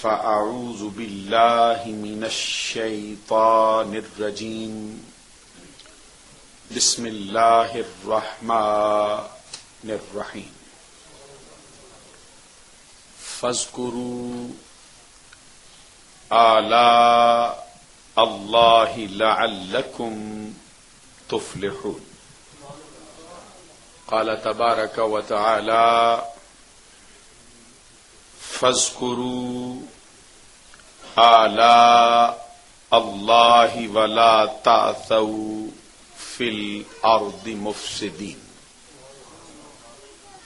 فأعوذ بالله من الشيطان الرجيم بسم الله الرحمن الرحيم فاذكروا آلاء الله لعلكم تفلحون قال تبارك وتعالى فاذكروا آلاء الله ولا تعثوا في الأرض مفسدين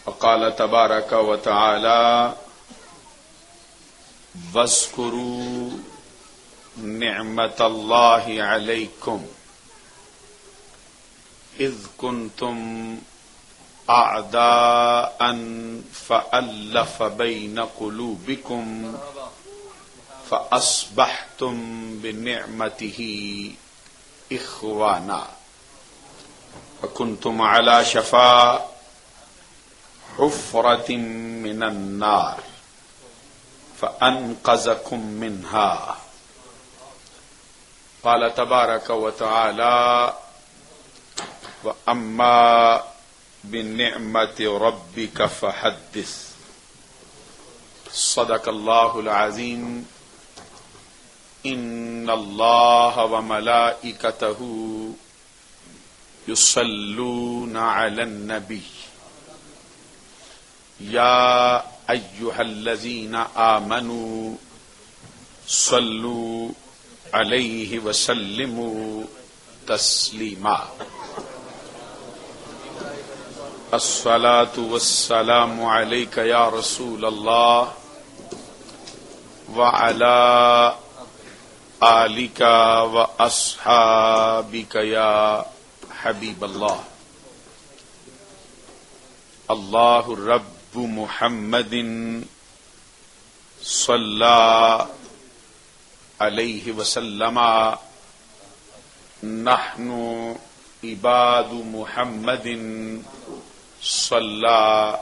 وقال تبارك وتعالى واذكروا نعمة الله عليكم إذ كنتم أعداء فألف بين قلوبكم فأصبحتم بنعمته إخوانا وكنتم على شفا حفرة من النار فأنقذكم منها قال تبارك وتعالى وأما بنعمة ربك فحدث صدق الله العظيم إن الله وملائكته يصلون على النبي يا أيها الذين آمنوا صلوا عليه وسلموا تسليما الصلاة والسلام عليك يا رسول الله وعلى آلك وأصحابك يا حبيب الله الله رب محمد صلى عليه وسلم نحن عباد محمد صلى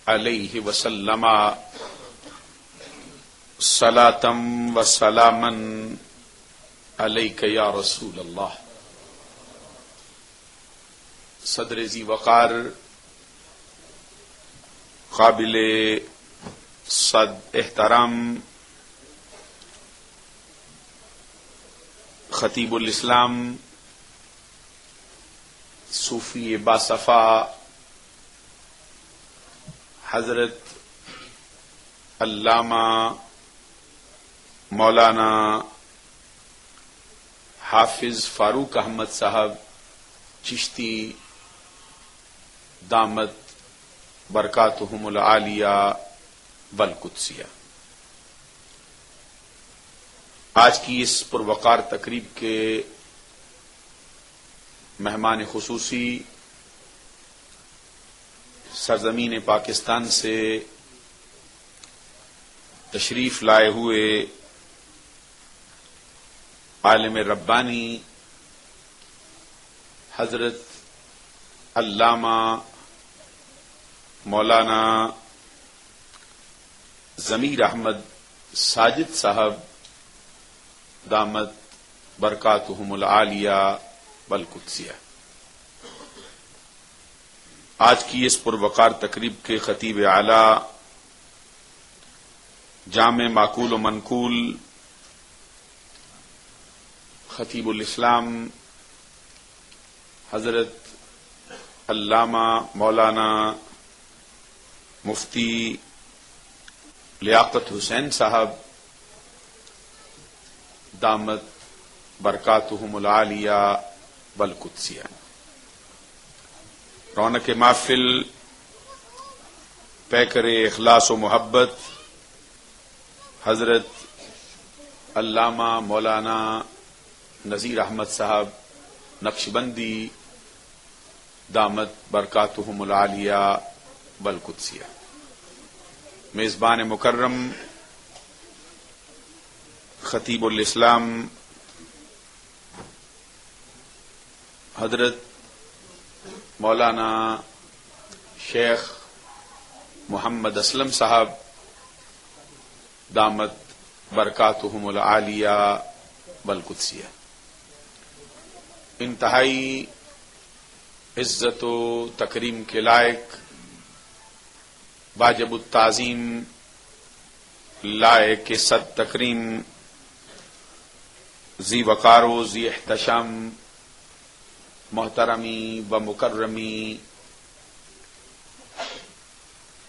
عليه وسلم صلاة وسلاما عليك يا رسول الله صدر ذی وقار قابل صد احترام خطیب الاسلام صوفی باصفا حضرت علامہ مولانا حافظ فاروق احمد صاحب چشتی دامت برکاتہم العالیہ والقدسیہ، آج کی اس پروقار تقریب کے مہمان خصوصی سرزمین پاکستان سے تشریف لائے ہوئے عالم ربانی حضرت علامہ مولانا ضمیر احمد ساجد صاحب دامت برکاتہم العالیہ والقدسیہ، آج کی اس پروقار تقریب کے خطیب اعلیٰ جامع معقول و منقول خطیب الاسلام حضرت علامہ مولانا مفتی لیاقت حسین صاحب دامت برکاتہم العالیہ والقدسیہ، رونق محفل پیکر اخلاص و محبت حضرت علامہ مولانا نذیر احمد صاحب نقشبندی دامت برکاتہم العالیہ والقدسیہ، میزبان مکرم خطیب الاسلام حضرت مولانا شیخ محمد اسلم صاحب دامت برکاتہم العالیہ والقدسیہ۔ انتہائی عزت و تکریم کے لائق، واجب التعظیم، لائق صد تکریم، ذی وقار و ذی احتشام، محترمی و مکرمی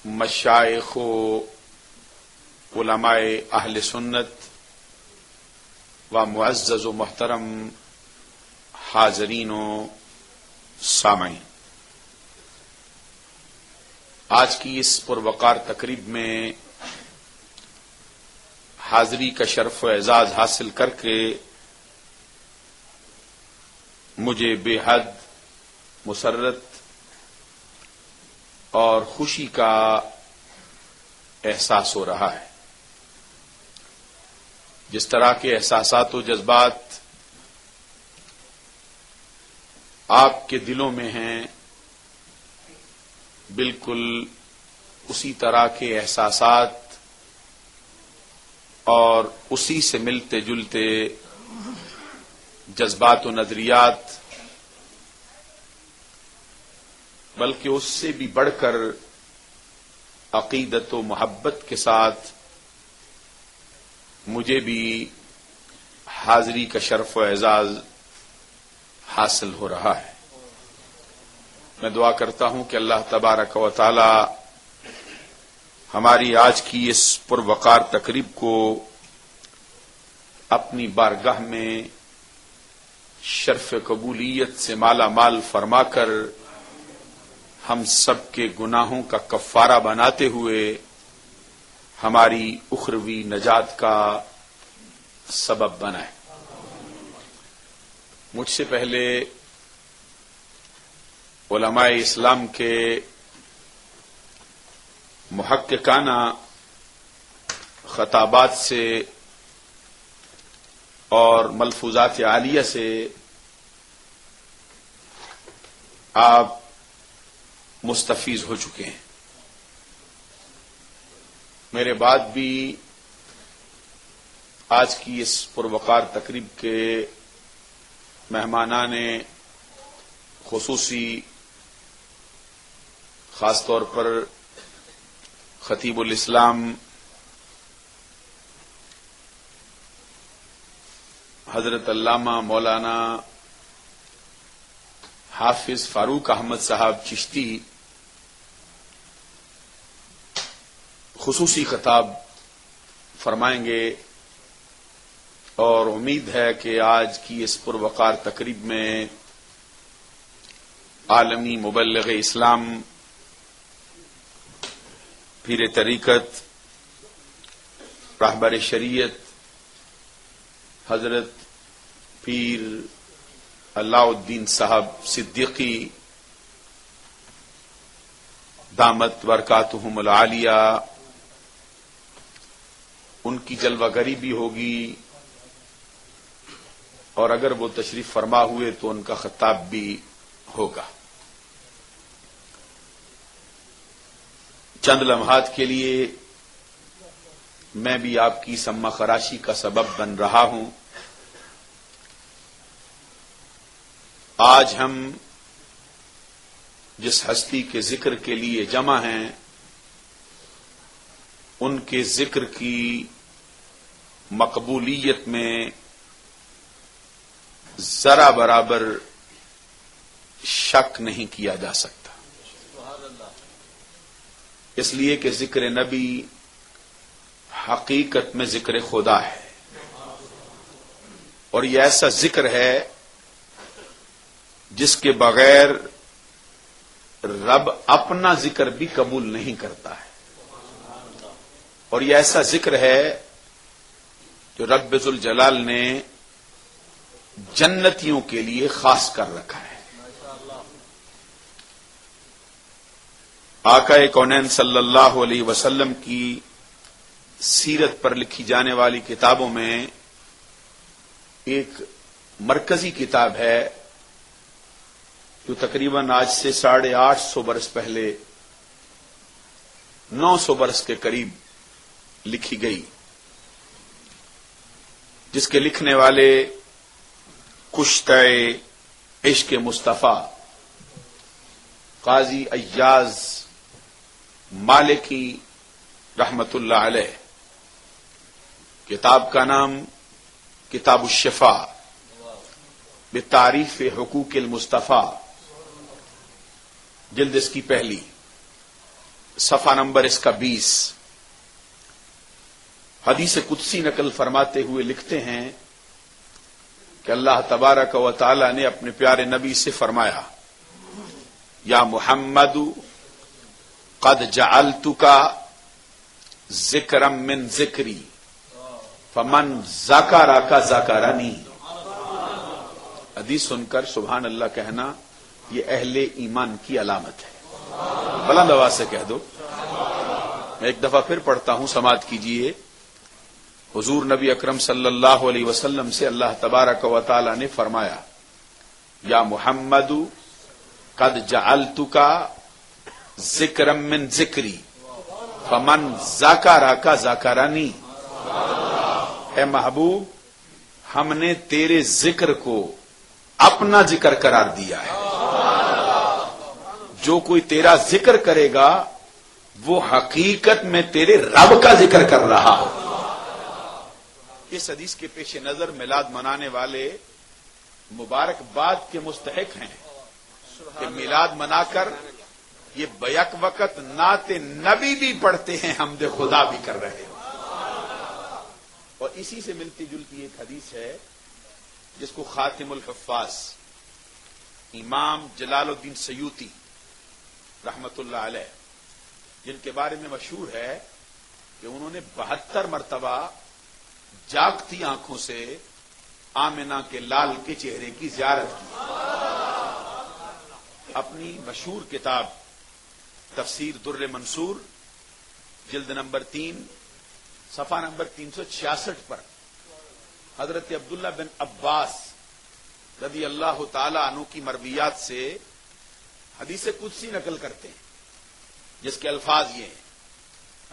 مشائخ و علماء اہل سنت و معزز و محترم حاضرین و سامعین، آج کی اس پروقار تقریب میں حاضری کا شرف و اعزاز حاصل کر کے مجھے بے حد مسرت اور خوشی کا احساس ہو رہا ہے۔ جس طرح کے احساسات و جذبات آپ کے دلوں میں ہیں، بالکل اسی طرح کے احساسات اور اسی سے ملتے جلتے جذبات و نظریات، بلکہ اس سے بھی بڑھ کر عقیدت و محبت کے ساتھ مجھے بھی حاضری کا شرف و اعزاز حاصل ہو رہا ہے۔ میں دعا کرتا ہوں کہ اللہ تبارک و تعالی ہماری آج کی اس پروقار تقریب کو اپنی بارگاہ میں شرف قبولیت سے مالا مال فرما کر ہم سب کے گناہوں کا کفارہ بناتے ہوئے ہماری اخروی نجات کا سبب بنائے۔ مجھ سے پہلے علماء اسلام کے محققانہ خطابات سے اور ملفوظات عالیہ سے آپ مستفیض ہو چکے ہیں۔ میرے بعد بھی آج کی اس پروقار تقریب کے مہمانان خصوصی، خاص طور پر خطیب الاسلام حضرت علامہ مولانا حافظ فاروق احمد صاحب چشتی خصوصی خطاب فرمائیں گے، اور امید ہے کہ آج کی اس پروقار تقریب میں عالمی مبلغ اسلام، پیر طریقت، راہبر شریعت حضرت پیر علاء الدین صاحب صدیقی دامت برکاتہم العالیہ، ان کی جلوہ گری بھی ہوگی، اور اگر وہ تشریف فرما ہوئے تو ان کا خطاب بھی ہوگا۔ چند لمحات کے لیے میں بھی آپ کی سمع خراشی کا سبب بن رہا ہوں۔ آج ہم جس ہستی کے ذکر کے لیے جمع ہیں، ان کے ذکر کی مقبولیت میں ذرا برابر شک نہیں کیا جا سکتا، اس لیے کہ ذکر نبی حقیقت میں ذکر خدا ہے، اور یہ ایسا ذکر ہے جس کے بغیر رب اپنا ذکر بھی قبول نہیں کرتا ہے، اور یہ ایسا ذکر ہے جو رب ذوالجلال نے جنتیوں کے لیے خاص کر رکھا ہے۔ آقا کونین صلی اللہ علیہ وسلم کی سیرت پر لکھی جانے والی کتابوں میں ایک مرکزی کتاب ہے جو تقریباً آج سے 850 برس پہلے 900 برس کے قریب لکھی گئی، جس کے لکھنے والے کشتہ عشق مصطفیٰ قاضی ایاز مالکی رحمت اللہ علیہ، کتاب کا نام کتاب الشفا بتعریف حقوق المصطفیٰ، جلد اس کی پہلی، صفحہ نمبر اس کا 20، حدیث قدسی نقل فرماتے ہوئے لکھتے ہیں کہ اللہ تبارک و تعالی نے اپنے پیارے نبی سے فرمایا، یا محمد قد جعلتک ذکرا من ذکری فمن ذکرک ذکرنی۔ حدیث سن کر سبحان اللہ کہنا یہ اہل ایمان کی علامت ہے، بلند آواز سے کہہ دو۔ میں ایک دفعہ پھر پڑھتا ہوں، سماعت کیجیے۔ حضور نبی اکرم صلی اللہ علیہ وسلم سے اللہ تبارک و تعالی نے فرمایا، یا محمد قد جعلتک ذکرا من ذکری فمن ذکرک ذکرنی۔ اے محبوب، ہم نے تیرے ذکر کو اپنا ذکر قرار دیا ہے، جو کوئی تیرا ذکر کرے گا وہ حقیقت میں تیرے رب کا ذکر کر رہا ہو۔ اس حدیث کے پیش نظر میلاد منانے والے مبارکباد کے مستحق ہیں کہ میلاد منا کر یہ بیک وقت نعت نبی بھی پڑھتے ہیں، حمد خدا بھی کر رہے ہیں۔ اور اسی سے ملتی جلتی ایک حدیث ہے جس کو خاتم الحفاظ امام جلال الدین سیوطی رحمت اللہ علیہ، جن کے بارے میں مشہور ہے کہ انہوں نے 72 مرتبہ جاگتی آنکھوں سے آمنہ کے لال کے چہرے کی زیارت کی۔ اپنی مشہور کتاب تفسیر در منصور جلد نمبر 3 صفحہ نمبر 366 پر حضرت عبداللہ بن عباس رضی اللہ تعالی عنہ کی مرویات سے حدیث قدسی نقل کرتے ہیں، جس کے الفاظ یہ ہیں،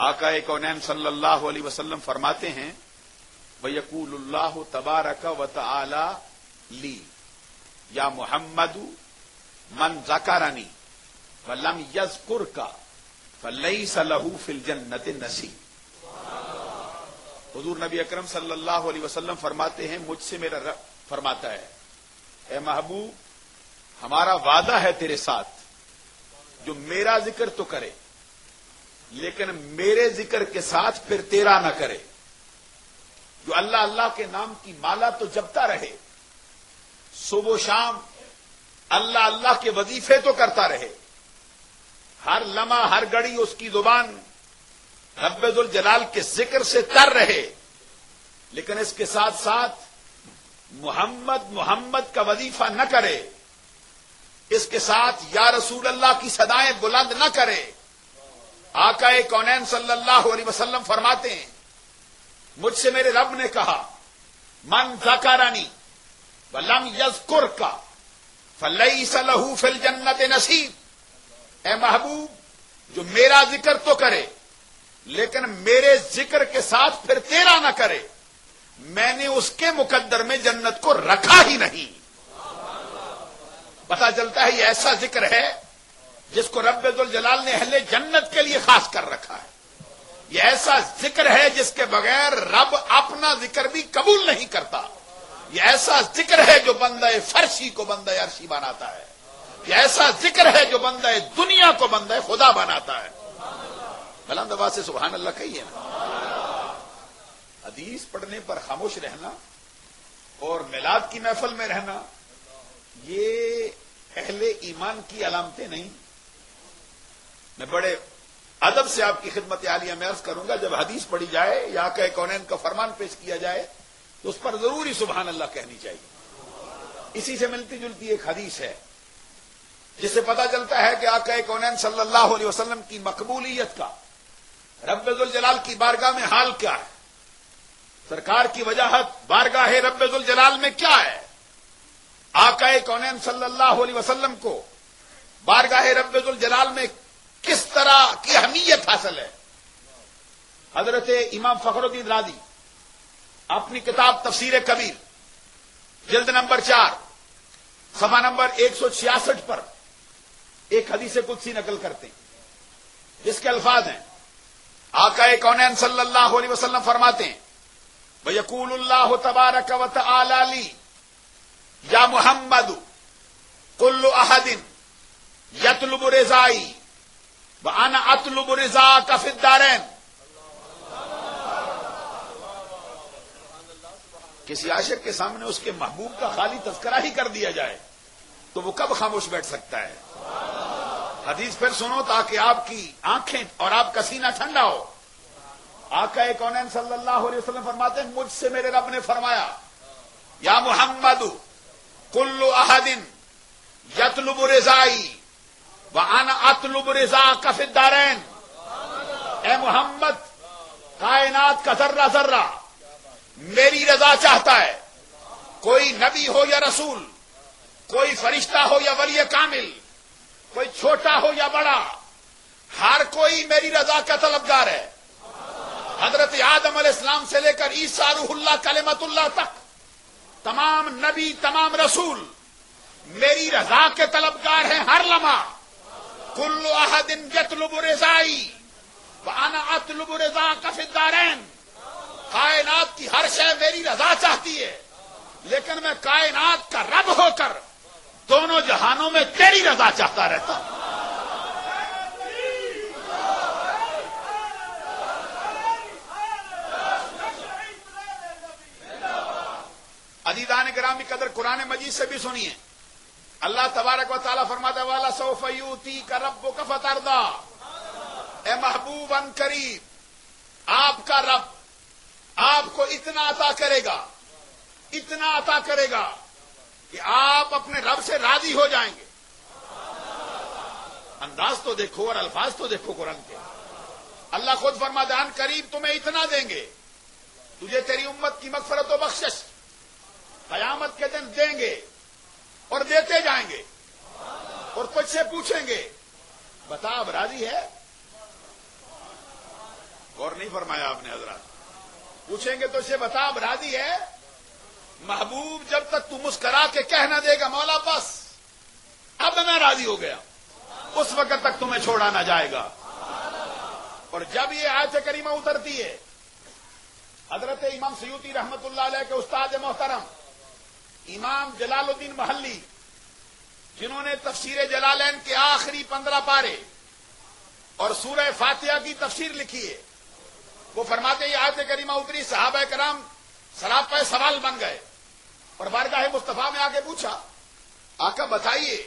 آقا کونین صلی اللہ علیہ وسلم فرماتے ہیں، وَيَقُولُ اللَّهُ تَبَارَكَ وَتَعَالَى لِي یا محمد من ذکرنی وَلَمْ يَذْكُرْكَ فَلَيْسَ لَهُ فِي الْجَنَّةِ نَصِيبٌ۔ حضور نبی اکرم صلی اللہ علیہ وسلم فرماتے ہیں، مجھ سے میرا رب فرماتا ہے، اے محبوب، ہمارا وعدہ ہے تیرے ساتھ، جو میرا ذکر تو کرے لیکن میرے ذکر کے ساتھ پھر تیرا نہ کرے، جو اللہ اللہ کے نام کی مالا تو جپتا رہے، صبح و شام اللہ اللہ کے وظیفے تو کرتا رہے، ہر لمحہ ہر گھڑی اس کی زبان رب ذوالجلال کے ذکر سے تر رہے، لیکن اس کے ساتھ ساتھ محمد محمد کا وظیفہ نہ کرے، اس کے ساتھ یا رسول اللہ کی صدائیں بلند نہ کرے۔ آقا کونین صلی اللہ علیہ وسلم فرماتے ہیں، مجھ سے میرے رب نے کہا، من ذکرنی ولم یذکرک فلیس لہ فی الجنۃ نصیب۔ اے محبوب، جو میرا ذکر تو کرے لیکن میرے ذکر کے ساتھ پھر تیرا نہ کرے، میں نے اس کے مقدر میں جنت کو رکھا ہی نہیں۔ پتہ چلتا ہے یہ ایسا ذکر ہے جس کو رب ذوالجلال نے اہل جنت کے لیے خاص کر رکھا ہے۔ یہ ایسا ذکر ہے جس کے بغیر رب اپنا ذکر بھی قبول نہیں کرتا۔ یہ ایسا ذکر ہے جو بندہ فرشی کو بندہ عرشی بناتا ہے۔ یہ ایسا ذکر ہے جو بندہ دنیا کو بندہ خدا بناتا ہے۔ بلند آواز سے سبحان اللہ کہیے نا۔ حدیث پڑھنے پر خاموش رہنا اور میلاد کی محفل میں رہنا یہ اہل ایمان کی علامتیں نہیں۔ میں بڑے ادب سے آپ کی خدمت عالیہ میں عرض کروں گا، جب حدیث پڑھی جائے یا آقا کونین کا فرمان پیش کیا جائے تو اس پر ضروری سبحان اللہ کہنی چاہیے۔ اسی سے ملتی جلتی ایک حدیث ہے جس سے پتہ چلتا ہے کہ آقا کونین صلی اللہ علیہ وسلم کی مقبولیت کا رب ذوالجلال کی بارگاہ میں حال کیا ہے، سرکار کی وجاہت بارگاہ رب ذوالجلال میں کیا ہے، آقا کونین صلی اللہ علیہ وسلم کو بارگاہ رب ذوالجلال میں کس طرح کی اہمیت حاصل ہے۔ حضرت امام فخر الدین رازی اپنی کتاب تفسیر کبیر جلد نمبر 4 صفحہ نمبر 166 پر ایک حدیث قدسی نقل کرتے ہیں جس کے الفاظ ہیں، آقا کونین صلی اللہ علیہ وسلم فرماتے ہیں، وَيَقُولُ اللَّهُ تَبَارَكَ وَتَعَالَى لِي يَا مُحَمَّدُ كُلُّ أَحَدٍ يَطْلُبُ رِضَائِي وَأَنَا أَطْلُبُ رِضَاكَ فِي الدَّارَيْنِ۔ کسی عاشق کے سامنے اس کے محبوب کا خالی تذکرہ ہی کر دیا جائے تو وہ کب خاموش بیٹھ سکتا ہے؟ حدیث پھر سنو تاکہ آپ کی آنکھیں اور آپ کا سینہ ٹھنڈا ہو۔ آقا کونین صلی اللہ علیہ وسلم فرماتے ہیں، مجھ سے میرے رب نے فرمایا، یا محمد کل احد یطلب رضائی وانا اطلب رضاک فی الدارین۔ اے محمد، کائنات کا ذرہ ذرہ میری رضا چاہتا ہے، کوئی نبی ہو یا رسول، کوئی فرشتہ ہو یا ولی کامل، کوئی چھوٹا ہو یا بڑا، ہر کوئی میری رضا کا طلبگار ہے۔ حضرت آدم علیہ السلام سے لے کر عیسیٰ روح اللہ کلمت اللہ تک تمام نبی، تمام رسول میری رضا کے طلبگار ہیں ہر لمحہ۔ کل احد یطلب رضائی وانا اطلب رضاک فی الدارین۔ کائنات کی ہر شے میری رضا چاہتی ہے، لیکن میں کائنات کا رب ہو کر دونوں جہانوں میں تیری رضا چاہتا رہتا ہوں۔ عزیزان گرامی قدر، قرآن مجید سے بھی سنیے، اللہ تبارک و تعالیٰ فرماتا ہے، وَلَسَوْفَ يُؤْتِيكَ رَبُّكَ فَتَرْضَىٰ۔ اے محبوب ان قریب آپ کا رب آپ کو اتنا عطا کرے گا، اتنا عطا کرے گا کہ آپ اپنے رب سے راضی ہو جائیں گے۔ انداز تو دیکھو اور الفاظ تو دیکھو قرآن کے۔ اللہ خود فرماتا ہے، ان قریب تمہیں اتنا دیں گے، تجھے تیری امت کی مغفرت و بخشش قیامت کے دن دیں گے اور دیتے جائیں گے، اور تجھ سے پوچھیں گے، بتا اب راضی ہے؟ غور نہیں فرمایا آپ نے حضرات؟ پوچھیں گے تجھ سے، بتا اب راضی ہے؟ محبوب جب تک تو مسکرا کے کہہ نہ دے گا مولا بس اب میں راضی ہو گیا، اس وقت تک تمہیں چھوڑا نہ جائے گا۔ اور جب یہ آیت کریمہ اترتی ہے، حضرت امام سیوطی رحمت اللہ علیہ کے استاد محترم امام جلال الدین محلی، جنہوں نے تفسیر جلالین کے آخری 15 پارے اور سورہ فاتحہ کی تفسیر لکھی ہے، وہ فرماتے ہیں، آیت کریمہ اتری، صحابہ کرام سراپا سوال بن گئے اور بارگاہ مصطفیٰ میں آ کے پوچھا، آقا بتائیے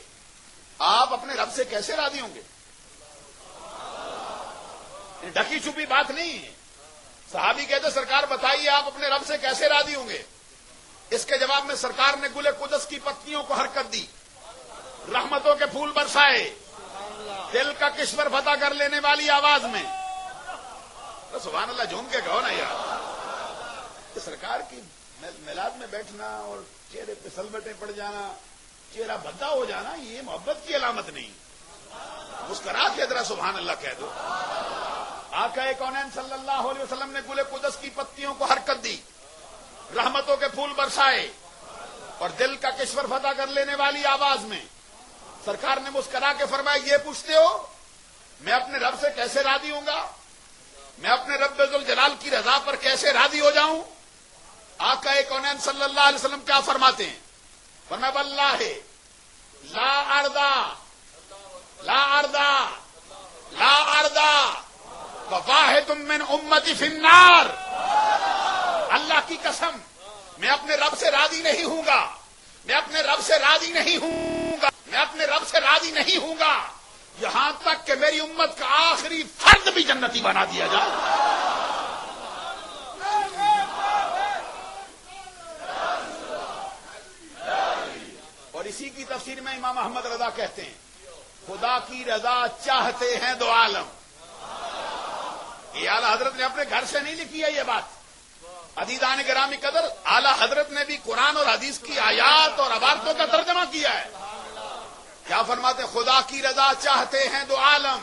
آپ اپنے رب سے کیسے راضی ہوں گے؟ ڈھکی چھپی بات نہیں ہے۔ صحابی کہتے، سرکار بتائیے آپ اپنے رب سے کیسے راضی ہوں گے؟ اس کے جواب میں سرکار نے گل قدس کی پتیوں کو حرکت دی، رحمتوں کے پھول برسائے، دل کا کشور فتح کر لینے والی آواز میں، تو سبحان اللہ جھوم کے کہو نا یار، سرکار کی میلاد میں بیٹھنا اور چہرے پہ سلوٹیں پڑ جانا، چہرہ بھدا ہو جانا، یہ محبت کی علامت نہیں۔ مسکرا کے ذرا سبحان اللہ کہہ دو۔ آقا کونین صلی اللہ علیہ وسلم نے گل قدس کی پتیوں کو حرکت دی، رحمتوں کے پھول برسائے اور دل کا کشور فتح کر لینے والی آواز میں سرکار نے مسکرا کے فرمایا، یہ پوچھتے ہو میں اپنے رب سے کیسے راضی ہوں گا؟ میں اپنے رب ذوالجلال کی رضا پر کیسے راضی ہو جاؤں؟ آقا کونین صلی اللہ علیہ وسلم کیا فرماتے ہیں؟ فرمایا، واللہ لا ارضا وواحد من امتی فی النار۔ اللہ کی قسم، میں اپنے رب سے راضی نہیں ہوں گا، میں اپنے رب سے راضی نہیں ہوں گا، میں اپنے رب سے راضی نہیں ہوں گا یہاں تک کہ میری امت کا آخری فرد بھی جنتی بنا دیا جائے۔ اور اسی کی تفسیر میں امام احمد رضا کہتے ہیں، خدا کی رضا چاہتے ہیں دو عالم۔ یہ اعلیٰ حضرت نے اپنے گھر سے نہیں لکھی ہے یہ بات۔ عزیزان گرامی قدر، اعلیٰ حضرت نے بھی قرآن اور حدیث کی آیات اور عبارتوں کا ترجمہ کیا ہے۔ کیا فرماتے؟ خدا کی رضا چاہتے ہیں دو عالم،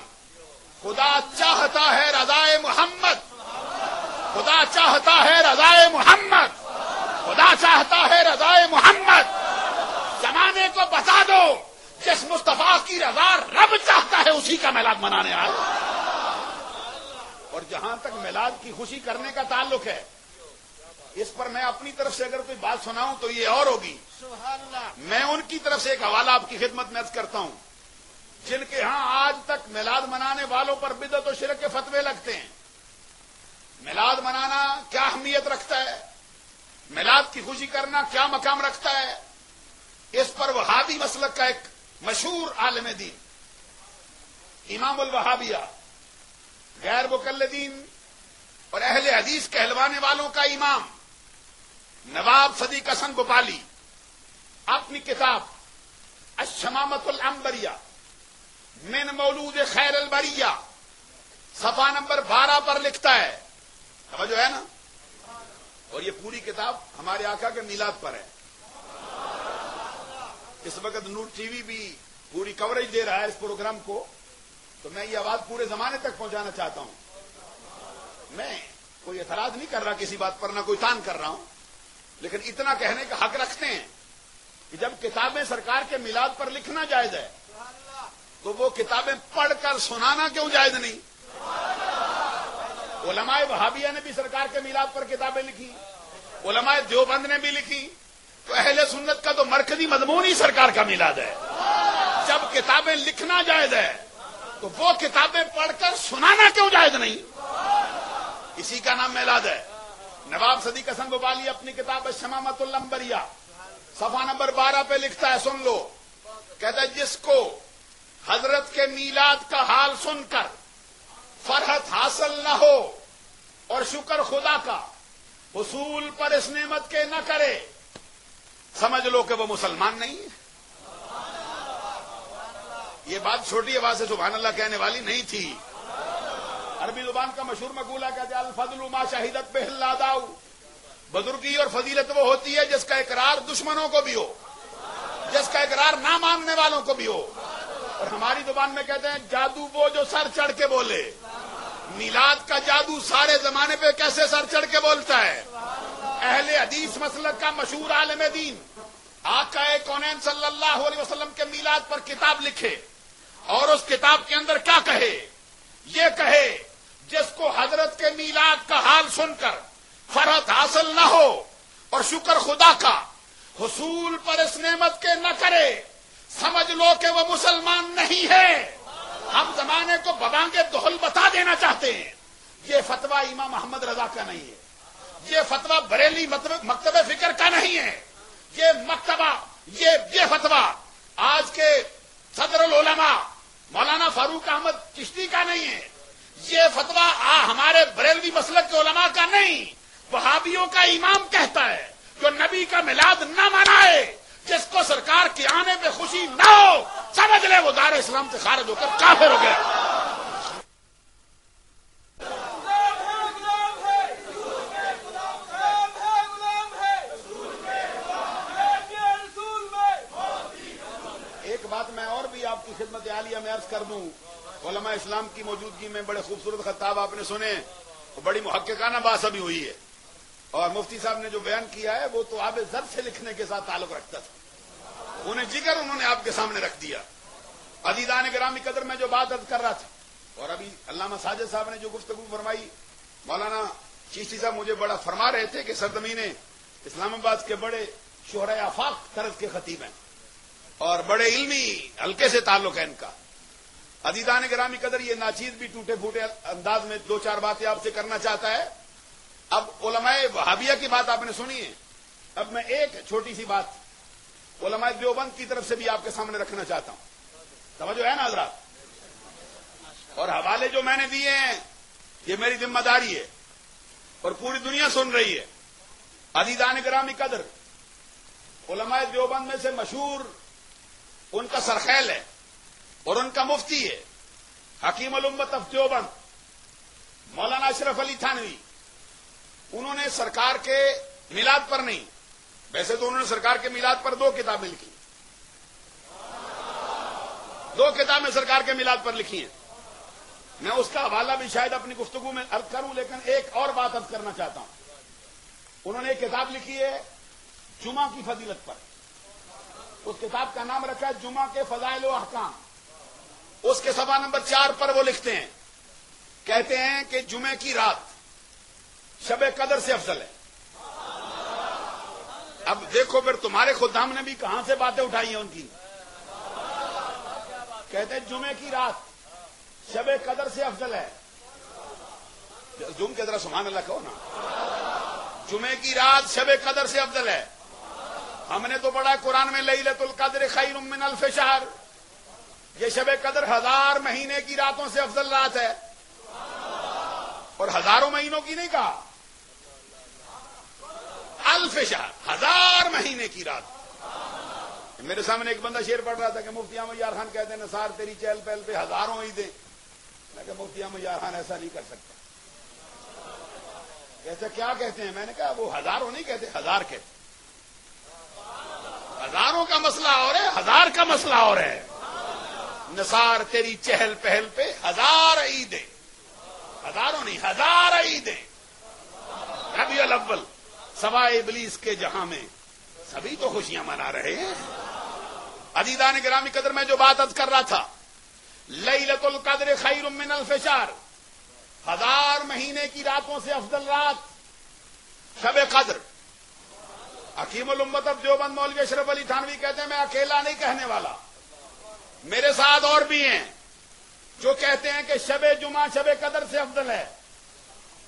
خدا چاہتا ہے رضائے محمد، خدا چاہتا ہے رضائے محمد۔ جس مصطفیٰ کی رضا رب چاہتا ہے اسی کا میلاد منانے آئے. اور جہاں تک میلاد کی خوشی کرنے کا تعلق ہے، اس پر میں اپنی طرف سے اگر کوئی بات سناؤں تو یہ اور ہوگی. میں ان کی طرف سے ایک حوالہ آپ کی خدمت میں عرض کرتا ہوں جن کے ہاں آج تک میلاد منانے والوں پر بدعت و شرک کے فتوے لگتے ہیں. میلاد منانا کیا اہمیت رکھتا ہے، میلاد کی خوشی کرنا کیا مقام رکھتا ہے، اس پر وہابی مسلک کا ایک مشہور عالم دین امام الوہابیہ، غیر مقلدین اور اہل حدیث کہلوانے والوں کا امام نواب صدیق حسن بھوپالی اپنی کتاب الشمامۃ العنبریہ من مولود خیر البریہ صفحہ نمبر 12 پر لکھتا ہے، سمجھو ہے نا، اور یہ پوری کتاب ہمارے آقا کے میلاد پر ہے. اس وقت نور ٹی وی بھی پوری کوریج دے رہا ہے اس پروگرام کو، تو میں یہ آواز پورے زمانے تک پہنچانا چاہتا ہوں. میں کوئی اعتراض نہیں کر رہا کسی بات پر، نہ کوئی تان کر رہا ہوں، لیکن اتنا کہنے کا حق رکھتے ہیں کہ جب کتابیں سرکار کے میلاد پر لکھنا جائز ہے تو وہ کتابیں پڑھ کر سنانا کیوں جائز نہیں؟ علماء وہابیہ نے بھی سرکار کے میلاد پر کتابیں لکھی، علماء دیوبند نے بھی لکھی، تو اہل سنت کا تو مرکزی مضمون ہی سرکار کا میلاد ہے. جب کتابیں لکھنا جائز ہے تو وہ کتابیں پڑھ کر سنانا کیوں جائز نہیں؟ اسی کا نام میلاد ہے. نواب صدیق حسن بھوپالی اپنی کتاب الشمامۃ العنبریہ صفحہ نمبر 12 پہ لکھتا ہے، سن لو، کہتا ہے جس کو حضرت کے میلاد کا حال سن کر فرحت حاصل نہ ہو اور شکر خدا کا حصول پر اس نعمت کے نہ کرے، سمجھ لو کہ وہ مسلمان نہیں ہے. یہ بات چھوٹی آواز سے سبحان اللہ کہنے والی نہیں تھی. عربی زبان کا مشہور مقولہ کہتے ہیں الفضل ما شہدت بہ الاعداء، بزرگی اور فضیلت وہ ہوتی ہے جس کا اقرار دشمنوں کو بھی ہو، جس کا اقرار نہ ماننے والوں کو بھی ہو. اور ہماری زبان میں کہتے ہیں جادو وہ جو سر چڑھ کے بولے. میلاد کا جادو سارے زمانے پہ کیسے سر چڑھ کے بولتا ہے؟ اہل حدیث مسلک کا مشہور عالم دین آقا کونین صلی اللہ علیہ وسلم کے میلاد پر کتاب لکھے اور اس کتاب کے اندر کیا کہے؟ یہ کہے جس کو حضرت کے میلاد کا حال سن کر فرحت حاصل نہ ہو اور شکر خدا کا حصول پر اس نعمت کے نہ کرے، سمجھ لو کہ وہ مسلمان نہیں ہے. ہم زمانے کو ببانگے دہل بتا دینا چاہتے ہیں. یہ فتویٰ امام محمد رضا کا نہیں ہے، یہ فتویٰ بریلی مکتب فکر کا نہیں ہے، یہ فتویٰ آج کے صدر العلماء مولانا فاروق احمد چشتی کا نہیں ہے، یہ فتویٰ ہمارے بریلوی مسلک کے علماء کا نہیں. وہابیوں کا امام کہتا ہے جو نبی کا میلاد نہ منائے، جس کو سرکار کے آنے پہ خوشی نہ ہو، سمجھ لے وہ دار اسلام سے خارج ہو کر کافر ہو گیا. ایک بات میں اور بھی آپ کی خدمت عالیہ میں عرض کر دوں، علماء اسلام کی موجودگی میں بڑے خوبصورت خطاب آپ نے سنے، بڑی محققانہ بات ابھی ہوئی ہے، اور مفتی صاحب نے جو بیان کیا ہے وہ تو آب زر سے لکھنے کے ساتھ تعلق رکھتا تھا، انہیں جگر انہوں نے آپ کے سامنے رکھ دیا. عزیزان گرامی قدر میں جو بات عرض کر رہا تھا، اور ابھی علامہ ساجد صاحب نے جو گفتگو فرمائی، مولانا چشتی صاحب مجھے بڑا فرما رہے تھے کہ سرزمین اسلام آباد کے بڑے شہرۂ آفاق طرز کے خطیب ہیں اور بڑے علمی حلقے سے تعلق ہے ان کا. عزیزان گرامی قدر یہ ناچیز بھی ٹوٹے پھوٹے انداز میں دو چار باتیں آپ سے کرنا چاہتا ہے. اب علماء وہابیہ کی بات آپ نے سنی ہے، اب میں ایک چھوٹی سی بات علماء دیوبند کی طرف سے بھی آپ کے سامنے رکھنا چاہتا ہوں. سمجھو ہے نا حضرات؟ اور حوالے جو میں نے دیے ہیں یہ میری ذمہ داری ہے اور پوری دنیا سن رہی ہے. عزیزان گرامی قدر علماء دیوبند میں سے مشہور ان کا سرخیل ہے اور ان کا مفتی ہے حکیم الامت آف دیوبند مولانا اشرف علی تھانوی. انہوں نے سرکار کے میلاد پر نہیں، ویسے تو انہوں نے سرکار کے میلاد پر 2 کتابیں لکھی، 2 کتابیں سرکار کے میلاد پر لکھی ہیں. میں اس کا حوالہ بھی شاید اپنی گفتگو میں عرض کروں، لیکن ایک اور بات عرض کرنا چاہتا ہوں. انہوں نے ایک کتاب لکھی ہے جمعہ کی فضیلت پر. اس کتاب کا نام رکھا ہے جمعہ کے فضائل و احکام. اس کے صفحہ نمبر 4 پر وہ لکھتے ہیں، کہتے ہیں کہ جمعے کی رات شب قدر سے افضل ہے. اب دیکھو پھر تمہارے خدام نے بھی کہاں سے باتیں اٹھائی ہیں ان کی. کہتے ہیں جمعے کی رات شب قدر سے افضل ہے. جم کے ذرا سبحان اللہ کہو نا. جمعے کی رات شب قدر سے افضل ہے. ہم نے تو پڑھا قرآن میں لیلۃ القدر خیر من الف شہر. یہ شب قدر 1000 مہینے کی راتوں سے افضل رات ہے. اور ہزاروں مہینوں کی نہیں کہا، الف شہر 1000 مہینے کی رات. میرے سامنے ایک بندہ شعر پڑھ رہا تھا کہ مفتی احمد یار خان کہتے ہیں نثار تیری چہل پہل پہ ہزاروں عیدیں. میں کہ مفتی احمد یار خان ایسا نہیں کر سکتا. کہتے کیا کہتے ہیں؟ میں نے کہا وہ ہزاروں نہیں کہتے، 1000 کہتے. ہزاروں کا مسئلہ اور ہے، 1000 کا مسئلہ اور ہے. نثار تیری چہل پہل پہ 1000 عیدیں، ہزاروں نہیں 1000 عیدیں. ربیع الاول سوائے ابلیس کے جہاں میں سبھی تو خوشیاں منا رہے ہیں. عزیزان گرامی قدر میں جو بات عرض کر رہا تھا، لیلۃ القدر خیر من الف شہر، 1000 مہینے کی راتوں سے افضل رات شب قدر. حکیم الامت اب دیوبند مولوی اشرف علی تھانوی کہتے ہیں میں اکیلا نہیں کہنے والا، میرے ساتھ اور بھی ہیں جو کہتے ہیں کہ شب جمعہ شب قدر سے افضل ہے.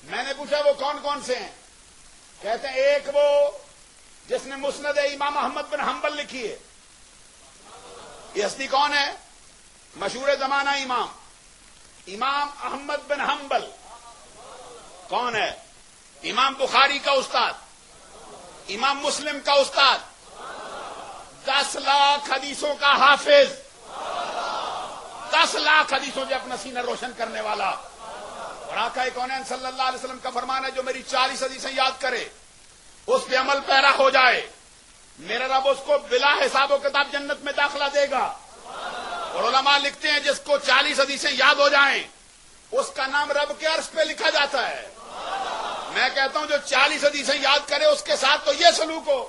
میں نے پوچھا وہ کون کون سے ہیں؟ کہتے ہیں ایک وہ جس نے مسند امام احمد بن حنبل لکھی ہے. یہ ہستی کون ہے؟ مشہور زمانہ امام احمد بن حنبل. کون ہے؟ امام بخاری کا استاد، امام مسلم کا استاد، 10 لاکھ حدیثوں کا حافظ، 10 لاکھ حدیثوں سے اپنا سینہ روشن کرنے والا. اور آقا کونین صلی اللہ علیہ وسلم کا فرمان ہے جو میری 40 حدیثیں یاد کرے اس پہ عمل پیرا ہو جائے، میرا رب اس کو بلا حساب و کتاب جنت میں داخلہ دے گا. اور علماء لکھتے ہیں جس کو 40 حدیثیں یاد ہو جائیں اس کا نام رب کے عرش پہ لکھا جاتا ہے. میں کہتا ہوں جو 40 حدیثیں یاد کرے اس کے ساتھ تو یہ سلوک ہو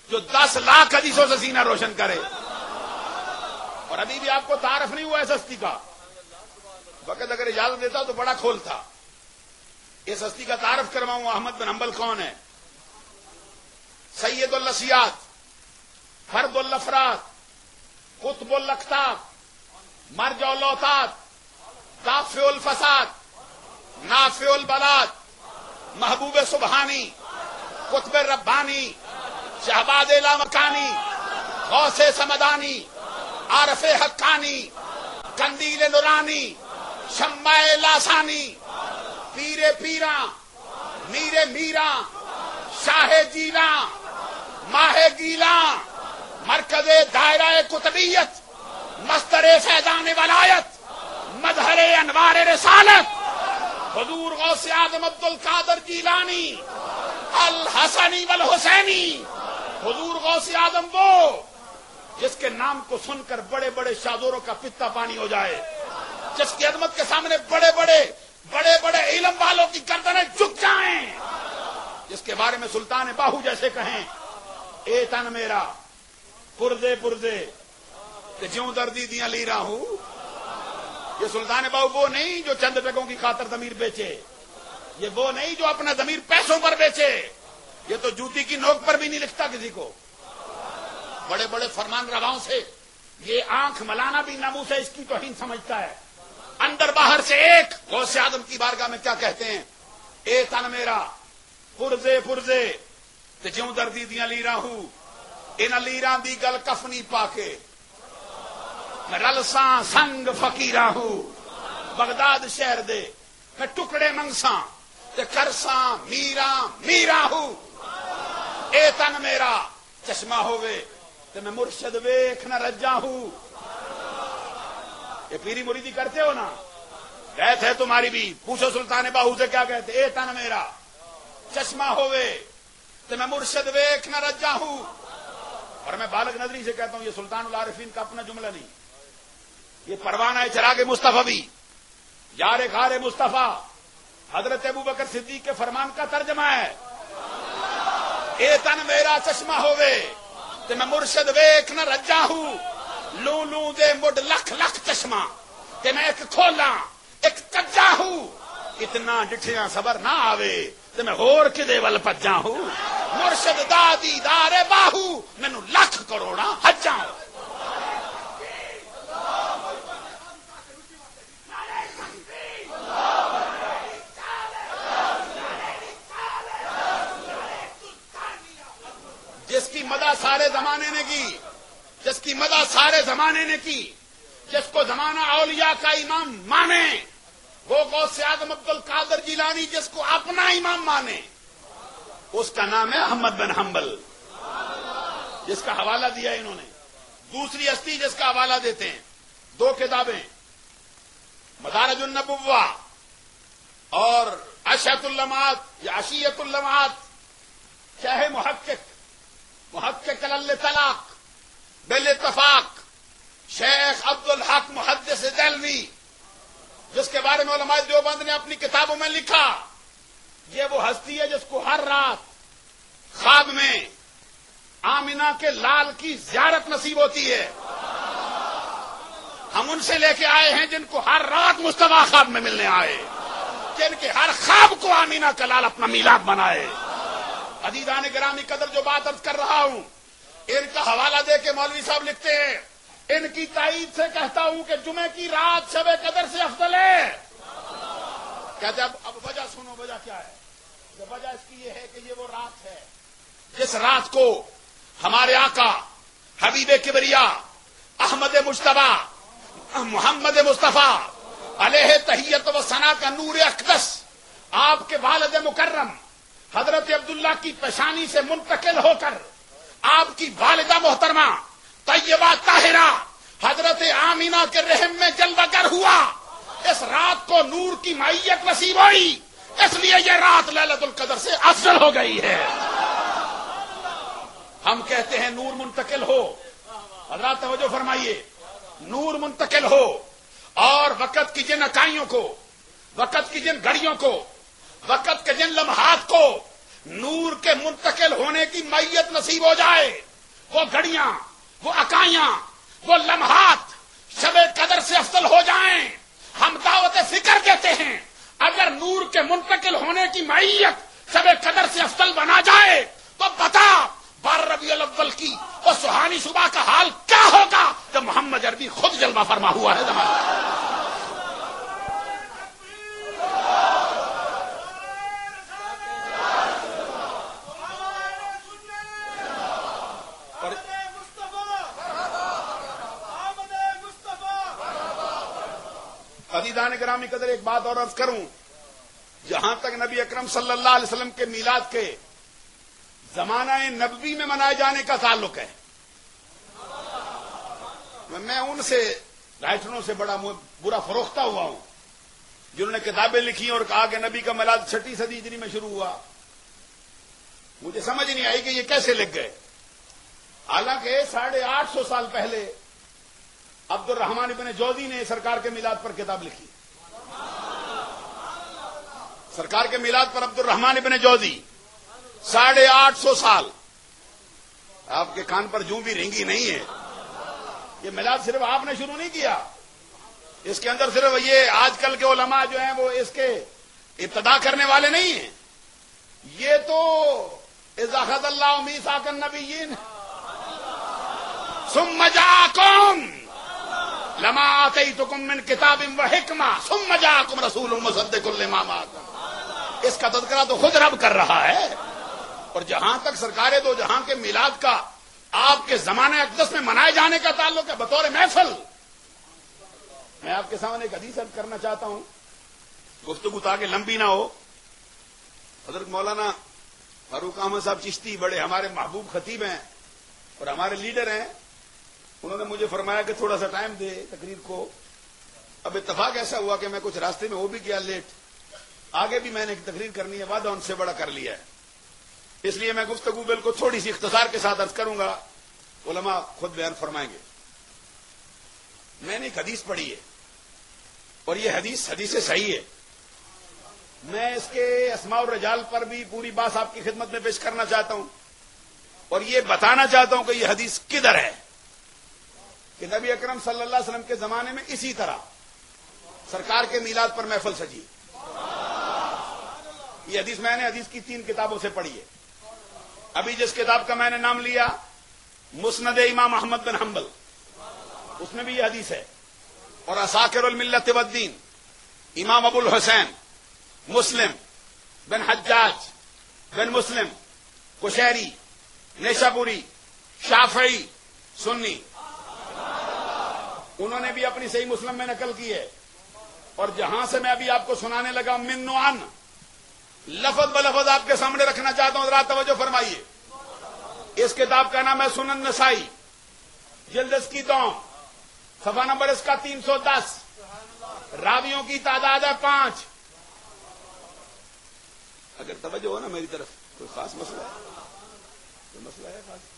جو 10 لاکھ حدیثوں سے سینہ روشن کرے. اور ابھی بھی آپ کو تعارف نہیں ہوا اس ہستی کا. وقت اگر اجازت دیتا تو بڑا کھول تھا. اس ہستی کا تعارف کرواؤں. احمد بن حنبل کون ہے؟ سید الاسیات، فرد الافراد، قطب الاقطاب، مرجع الاوتاد، دافع الفساد، نافع البلاد، محبوب سبحانی، قطب ربانی، شہباز لامکانی، غوث سمدانی، عارف حقانی، قندیل نورانی، شمع لاسانی، پیر پیراں، میر میراں، شاہ جیلاں، ماہ گیلاں، مرکز دائرہ قطبیت، مصدر فیضان ولایت، مظہر انوار رسالت، حضور غوث اعظم عبد القادر جیلانی الحسنی والحسینی. حضور غوث اعظم وہ جس کے نام کو سن کر بڑے بڑے شادوروں کا پتا پانی ہو جائے، جس کی عظمت کے سامنے بڑے بڑے علم والوں کی گردنیں جھک جائیں، جس کے بارے میں سلطان باہو جیسے کہیں اے تن میرا پرزے کہ جیوں دردی دیاں لی رہا ہوں. یہ سلطان باہو وہ نہیں جو چند ٹکوں کی خاطر ضمیر بیچے، یہ وہ نہیں جو اپنا ضمیر پیسوں پر بیچے. یہ تو جوتی کی نوک پر بھی نہیں لکھتا کسی کو. بڑے بڑے فرمان رواؤں سے یہ آنکھ ملانا بھی ناموس ہے، اس کی توہین سمجھتا ہے. اندر باہر سے ایک غوث اعظم کی بارگاہ میں کیا کہتے ہیں؟ اے تن میرا پرزے تے جیوں دردی دیاں لیراں ہوں، انہاں لیراں دی گل کفنی پا کے میں رلساں سنگ فقیراں ہوں. بغداد شہر دے میں ٹکڑے منگساں تے کرساں میراں ہوں. اے تن میرا چشمہ ہووے تے میں مرشد ویکھ نہ رجاں ہوں. یہ پیری مریدی کرتے ہو نا؟ بیت ہے تمہاری بھی. پوچھو سلطان باہو سے کیا کہتے؟ اے تن میرا چشمہ ہووے تے میں مرشد ویکھ نہ رجاں ہوں. اور میں بالغ نظری سے کہتا ہوں یہ سلطان العارفین کا اپنا جملہ نہیں، یہ پروانہ چراغ مصطفیٰ بھی یار غار مصطفیٰ حضرت ابوبکر صدیق کے فرمان کا ترجمہ ہے. اے تن میرا چشمہ ہووے تے میں مرشد ویکھ نہ رجا ہوں لوں لوں دے مڈ لکھ لکھ چشمہ تے میں ایک کھولا ایک کجا ہوں اتنا ڈٹھیاں صبر نہ آوے تے میں ہور کدے ول پجا ہوں مرشد دا دیدار باہو مینوں لکھ کروڑا حجاں جس کی مدح سارے زمانے نے کی جس کی مدح سارے زمانے نے کی جس کو زمانہ اولیاء کا امام مانے وہ غوث اعظم عبد القادر جیلانی جس کو اپنا امام مانے اس کا نام ہے احمد بن حنبل جس کا حوالہ دیا انہوں نے. دوسری ہستی جس کا حوالہ دیتے ہیں 2 کتابیں مدارج النبوہ اور عشیۃ اللمعات یا عشیۃ اللمعات چاہے محقق الطلاق بالاتفاق شیخ عبد الحق محدث دہلوی جس کے بارے میں علماء دیوبند نے اپنی کتابوں میں لکھا یہ وہ ہستی ہے جس کو ہر رات خواب میں آمینہ کے لال کی زیارت نصیب ہوتی ہے. ہم ان سے لے کے آئے ہیں جن کو ہر رات مصطفیٰ خواب میں ملنے آئے جن کے ہر خواب کو آمینہ کا لال اپنا میلاد بنائے. عزیزان گرامی قدر جو بات عرض کر رہا ہوں ان کا حوالہ دے کے مولوی صاحب لکھتے ہیں ان کی تائید سے کہتا ہوں کہ جمعے کی رات شب قدر سے افضل ہے. کہتے اب وجہ سنو وجہ کیا ہے. وجہ اس کی یہ ہے کہ یہ وہ رات ہے جس رات کو ہمارے آقا حبیب کبریا احمد مجتبی محمد مصطفیٰ علیہ تحیت و ثنا کا نور اقدس آپ کے والد مکرم حضرت عبداللہ کی پیشانی سے منتقل ہو کر آپ کی والدہ محترمہ طیبہ طاہرہ حضرت آمینہ کے رحم میں جلوہ گر ہوا. اس رات کو نور کی معیت نصیب ہوئی اس لیے یہ رات لیلۃ القدر سے افضل ہو گئی ہے. ہم کہتے ہیں نور منتقل ہو. حضرات توجہ فرمائیے نور منتقل ہو اور وقت کی جن اکائیوں کو وقت کی جن گھڑیوں کو وقت کے جن لمحات کو نور کے منتقل ہونے کی معیت نصیب ہو جائے وہ گھڑیاں وہ اکائیاں وہ لمحات شب قدر سے افضل ہو جائیں. ہم دعوت فکر دیتے ہیں اگر نور کے منتقل ہونے کی معیت شب قدر سے افضل بنا جائے تو بتا 12 ربیع الاول کی وہ سہانی صبح کا حال کیا ہوگا جب محمد عربی خود جلوہ فرما ہوا ہے زمانہ. عزیزان گرامی قدر ایک بات اور عرض کروں جہاں تک نبی اکرم صلی اللہ علیہ وسلم کے میلاد کے زمانہ نبوی میں منائے جانے کا تعلق ہے میں ان سے رائٹروں سے بڑا برا فروختہ ہوا ہوں جنہوں نے کتابیں لکھی اور کہا کہ نبی کا میلاد 6 صدی ہجری میں شروع ہوا. مجھے سمجھ نہیں آئی کہ یہ کیسے لکھ گئے. حالانکہ 850 سال پہلے عبد الرحمان ابن جوزی نے سرکار کے میلاد پر کتاب لکھی. سرکار کے میلاد پر عبد الرحمان ابن جوزی 850 سال. آپ کے کان پر جوں بھی رینگی نہیں ہے. یہ میلاد صرف آپ نے شروع نہیں کیا اس کے اندر صرف یہ آج کل کے علماء جو ہیں وہ اس کے ابتدا کرنے والے نہیں ہیں. یہ تو اذ اخذ اللہ میثاق النبیین ثم جاءکم لما آتیتکم من کتاب و حکمہ ثم جاءکم رسول مصدق لما معکم. اس کا تذکرہ تو خود رب کر رہا ہے. اور جہاں تک سرکار دو جہاں کے میلاد کا آپ کے زمانہ اقدس میں منائے جانے کا تعلق ہے بطور محفل میں آپ کے سامنے ایک حدیث عرض کرنا چاہتا ہوں گفتگو تاکہ لمبی نہ ہو. حضرت مولانا فاروق احمد صاحب چشتی بڑے ہمارے محبوب خطیب ہیں اور ہمارے لیڈر ہیں. انہوں نے مجھے فرمایا کہ تھوڑا سا ٹائم دے تقریر کو. اب اتفاق ایسا ہوا کہ میں کچھ راستے میں ہو بھی گیا لیٹ. آگے بھی میں نے ایک تقریر کرنی ہے وعدہ ان سے بڑا کر لیا ہے اس لیے میں گفتگو بالکل تھوڑی سی اختصار کے ساتھ عرض کروں گا. علماء خود بیان فرمائیں گے. میں نے ایک حدیث پڑھی ہے اور یہ حدیث صحیح ہے. میں اس کے اسماء الرجال پر بھی پوری بات آپ کی خدمت میں پیش کرنا چاہتا ہوں. اور یہ بتانا چاہتا ہوں کہ یہ حدیث کدھر ہے کہ نبی اکرم صلی اللہ علیہ وسلم کے زمانے میں اسی طرح سرکار کے میلاد پر محفل سجی. یہ حدیث میں نے حدیث کی 3 کتابوں سے پڑھی ہے. ابھی جس کتاب کا میں نے نام لیا مسند امام احمد بن حنبل، اس میں بھی یہ حدیث ہے. اور اساکر الملت والدین امام ابو الحسین مسلم بن حجاج بن مسلم قشیری نیشابوری شافعی سنی، انہوں نے بھی اپنی صحیح مسلم میں نقل کی ہے. اور جہاں سے میں ابھی آپ کو سنانے لگا من عن، لفظ بلفظ آپ کے سامنے رکھنا چاہتا ہوں، ذرا توجہ فرمائیے. اس کتاب کا نام ہے سنن نسائی، جلد اس کی 2، صفحہ نمبر اس کا 310، راویوں کی تعداد ہے 5. اگر توجہ ہو نا میری طرف، کوئی خاص مسئلہ ہے؟ کوئی مسئلہ ہے خاص؟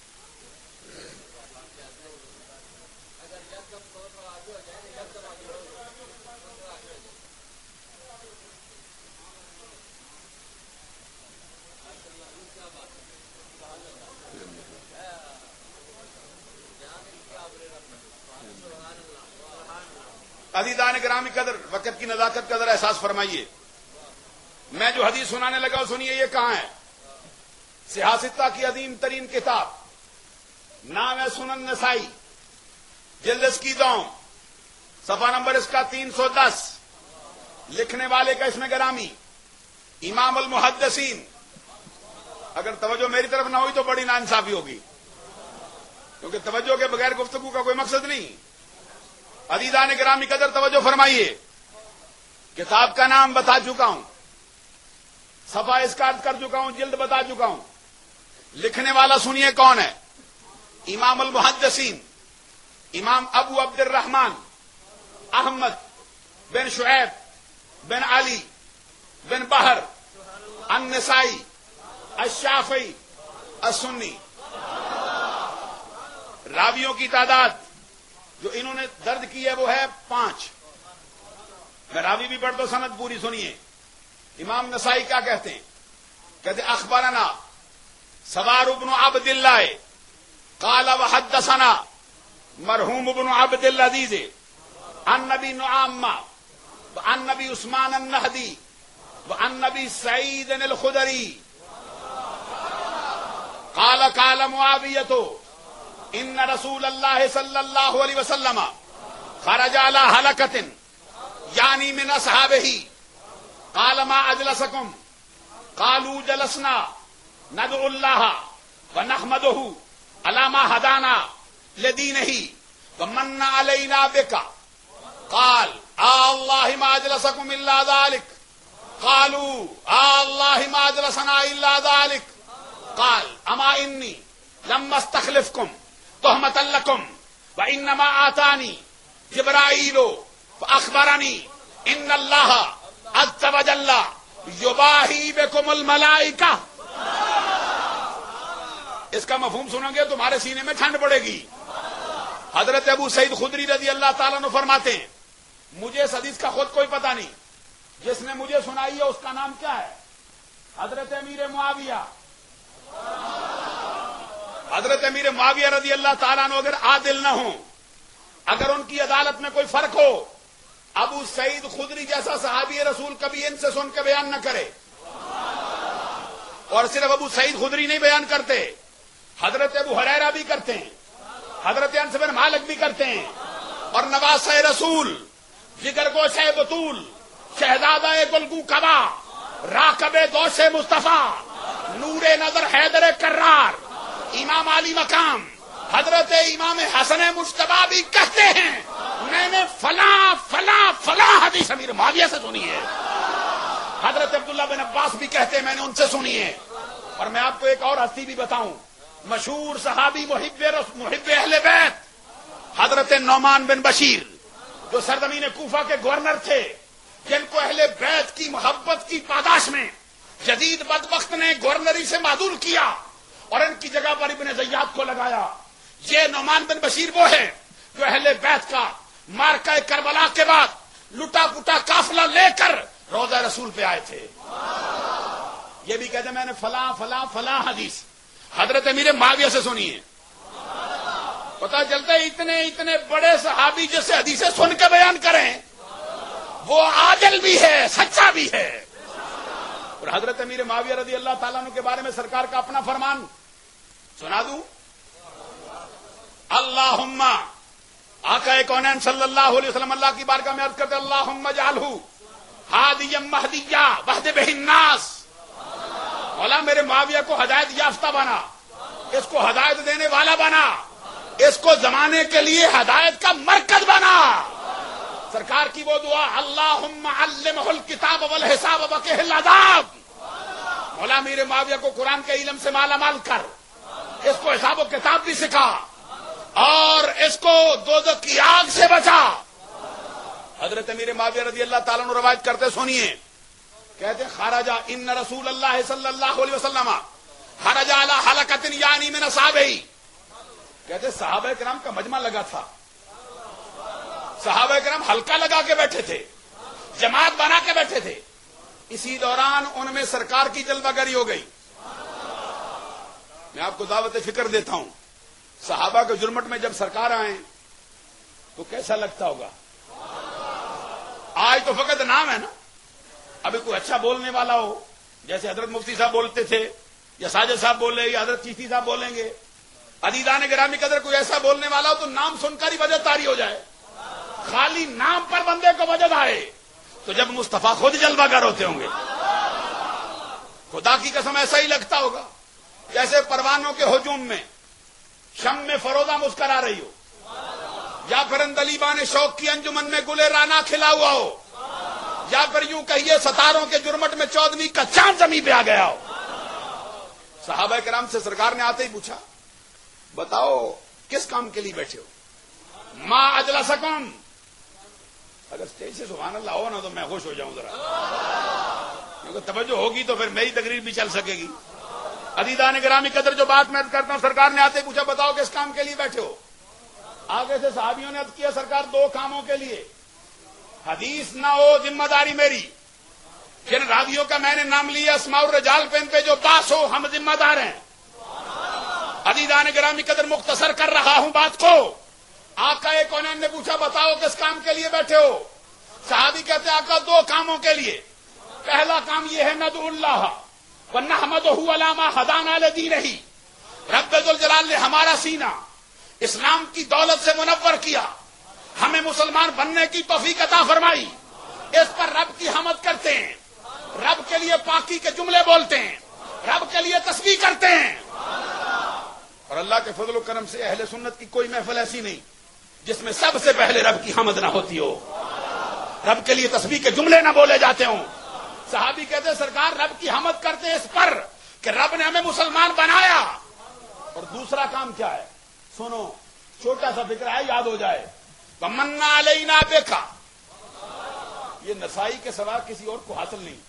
عزیزان گرامی قدر، وقت کی نزاکت کا ذرا احساس فرمائیے. میں جو حدیث سنانے لگا سنیے یہ کہاں ہے. سیاستہ کی عظیم ترین کتاب، نام ہے سنن نسائی، جلد اس کی 2، صفحہ نمبر اس کا 310. لکھنے والے کا اس میں گرامی امام المحدثین. اگر توجہ میری طرف نہ ہوئی تو بڑی ناانصافی ہوگی، کیونکہ توجہ کے بغیر گفتگو کا کوئی مقصد نہیں. عزیزان گرامی قدر توجہ فرمائیے. کتاب کا نام بتا چکا ہوں، صفحہ اس کا عرض کر چکا ہوں، جلد بتا چکا ہوں. لکھنے والا سنیے کون ہے. امام المحدثین امام ابو عبد الرحمن احمد بن شعیب بن علی بن بحر النسائی الشافعی السنی. راویوں کی تعداد جو انہوں نے درج کی ہے وہ ہے 5. میں راوی بھی پڑھ دو، سند پوری سنیے. امام نسائی کیا کہتے ہیں؟ کہتے اخبرنا سوار بن عبد اللہ قال وحدثنا مرحوم بن عبد العزیز عن نبی نعامہ وعن نبی عثمان النہدی وعن نبی سعید الخدری قال قال معاویۃ ان رسول اللہ صلی اللہ علیہ وسلم خرج علی حلقۃ یعنی من اصحابہ قال ما اجلسکم قالوا جلسنا ندعو اللہ ونحمدہ علی ما ہدانا لدینہ ومن علینا بک قال اللہ ما اجلسکم الا ذلک قالوا اللہ ما اجلسنا الا ذلک قال اما انی لم استخلفکم تہمۃ لکم وانما آتانی جبرائیل فاخبرنی ان اللہ عز وجل یباہی بکم الملائکہ. اس کا مفہوم سنو گے تمہارے سینے میں ٹھنڈ پڑے گی. حضرت ابو سعید خدری رضی اللہ تعالیٰ عنہ فرماتے ہیں مجھے اس حدیث کا خود کوئی پتہ نہیں، جس نے مجھے سنائی ہے اس کا نام کیا ہے؟ حضرت امیر معاویہ. حضرت امیر معاویہ رضی اللہ تعالیٰ عنہ اگر عادل نہ ہوں، اگر ان کی عدالت میں کوئی فرق ہو، ابو سعید خدری جیسا صحابی رسول کبھی ان سے سن کے بیان نہ کرے. اور صرف ابو سعید خدری نہیں بیان کرتے، حضرت ابو ہریرہ بھی کرتے ہیں، حضرت انس بن مالک بھی کرتے ہیں، اور نواسہ رسول، جگر گوشہ بطول، شہزادہ گلگو کبا، راکب دوش مصطفیٰ، نور نظر حیدر کرار، امام علی مقام، حضرت امام حسن مجتبی بھی کہتے ہیں میں نے فلاں فلاں فلاں حدیث امیر معاویہ سے سنی ہے. حضرت عبداللہ بن عباس بھی کہتے ہیں میں نے ان سے سنی ہے. اور میں آپ کو ایک اور ہستی بھی بتاؤں، مشہور صحابی محب اہل بیت حضرت نعمان بن بشیر، جو سرزمین کوفہ کے گورنر تھے، جن کو اہل بیت کی محبت کی پاداش میں جدید بدبخت نے گورنری سے معدول کیا اور ان کی جگہ پر ابن زیاد کو لگایا. یہ نعمان بن بشیر وہ ہے جو اہل بیت کا مارکہ کربلا کے بعد لٹا پٹا قافلہ لے کر روضہ رسول پہ آئے تھے. یہ بھی کہتے ہیں میں نے فلاں فلاں فلاں حدیث. حضرت امیر معاویہ سے سنیے، پتا چلتا ہے اتنے بڑے صحابی جیسے حدیثیں سن کے بیان کریں، وہ عادل بھی ہے، سچا بھی ہے۔ اور حضرت امیر معاویہ رضی اللہ تعالیٰ عنہ کے بارے میں سرکار کا اپنا فرمان سنا دوں۔ اللہم، آقا کونین صلی اللہ علیہ وسلم اللہ کی بارگاہ میں عرض کرتے اللہم اجعلہ ہادیا مہدیا واہد بہ الناس، مولا میرے معاویہ کو ہدایت یافتہ بنا، اس کو ہدایت دینے والا بنا، اس کو زمانے کے لیے ہدایت کا مرکز بنا۔ سرکار کی وہ دعا اللہم علمہ الکتاب والحساب وقہ العذاب، مولا میرے معاویہ کو قرآن کے علم سے مالا مال کر، اس کو حساب و کتاب بھی سکھا، اور اس کو دوزخ کی آگ سے بچا۔ حضرت امیر معاویہ رضی اللہ تعالیٰ عنہ روایت کرتے سنیے، کہتے خرج ان رسول اللہ صلی اللہ علیہ وسلم خرج علی حلقۃ یعنی من اصحابہ، کہتے صحابہ کرام کا مجمع لگا تھا، صحابہ کرام حلقہ لگا کے بیٹھے تھے، جماعت بنا کے بیٹھے تھے، اسی دوران ان میں سرکار کی جلوہ گری ہو گئی۔ میں آپ کو دعوت فکر دیتا ہوں، صحابہ کے جرمٹ میں جب سرکار آئیں تو کیسا لگتا ہوگا؟ آج تو فقط نام ہے نا، ابھی کوئی اچھا بولنے والا ہو، جیسے حضرت مفتی صاحب بولتے تھے، یا ساجد صاحب بولے، یا حضرت چیشتی صاحب بولیں گے، عزیزان گرامی قدر کوئی ایسا بولنے والا ہو تو نام سن کر ہی وجد طاری ہو جائے، خالی نام پر بندے کو وجد آئے، تو جب مصطفیٰ خود جلوہ گر ہوتے ہوں گے، خدا کی قسم ایسا ہی لگتا ہوگا جیسے پروانوں کے ہجوم میں شم میں فروزہ مسکرا رہی ہو، یا پھر اندلیبان شوق کی انجمن میں گلے رانا کھلا ہوا ہو، یا پھر یوں کہیے ستاروں کے جرمٹ میں چودھویں کا چاند زمین پہ آ گیا ہو۔ صحابہ کرام سے سرکار نے آتے ہی پوچھا بتاؤ کس کام کے لیے بیٹھے ہو؟ ما اجلسکم، اگر اسٹیج سے سبحان اللہ ہو نا تو میں خوش ہو جاؤں ذرا، کیونکہ توجہ ہوگی تو پھر میری تقریر بھی چل سکے گی۔ عزیزان گرامی قدر جو بات میں کرتا ہوں، سرکار نے آتے پوچھا بتاؤ کس کام کے لیے بیٹھے ہو؟ آگے سے صحابیوں نے عرض کیا سرکار دو کاموں کے لیے، حدیث نہ ہو ذمہ داری میری، جن راویوں کا میں نے نام لیا اسماء الرجال پہ ان پہ جو باس ہو ہم ذمہ دار ہیں۔ عزیزان گرامی قدر مختصر کر رہا ہوں بات کو۔ آقا کونین نے پوچھا بتاؤ کس کام کے لیے بیٹھے ہو؟ صحابی کہتے آقا دو کاموں کے لیے، پہلا کام یہ ہے ندعو اللہ ونحمدہ علی ما ہدانا لدینہ، رب ذوالجلال نے ہمارا سینہ اسلام کی دولت سے منور کیا، ہمیں مسلمان بننے کی توفیق عطا فرمائی، اس پر رب کی حمد کرتے ہیں، رب کے لیے پاکی کے جملے بولتے ہیں، رب کے لیے تسبیح کرتے ہیں۔ اور اللہ کے فضل و کرم سے اہل سنت کی کوئی محفل ایسی نہیں جس میں سب سے پہلے رب کی حمد نہ ہوتی ہو، رب کے لیے تسبیح کے جملے نہ بولے جاتے ہوں۔ صحابی کہتے سرکار رب کی حمد کرتے اس پر کہ رب نے ہمیں مسلمان بنایا۔ اور دوسرا کام کیا ہے سنو، چھوٹا سا فکر ہے یاد ہو جائے، وَمَنَّا عَلَيْنَا بِكَ، یہ نسائی کے سوا کسی اور کو حاصل نہیں۔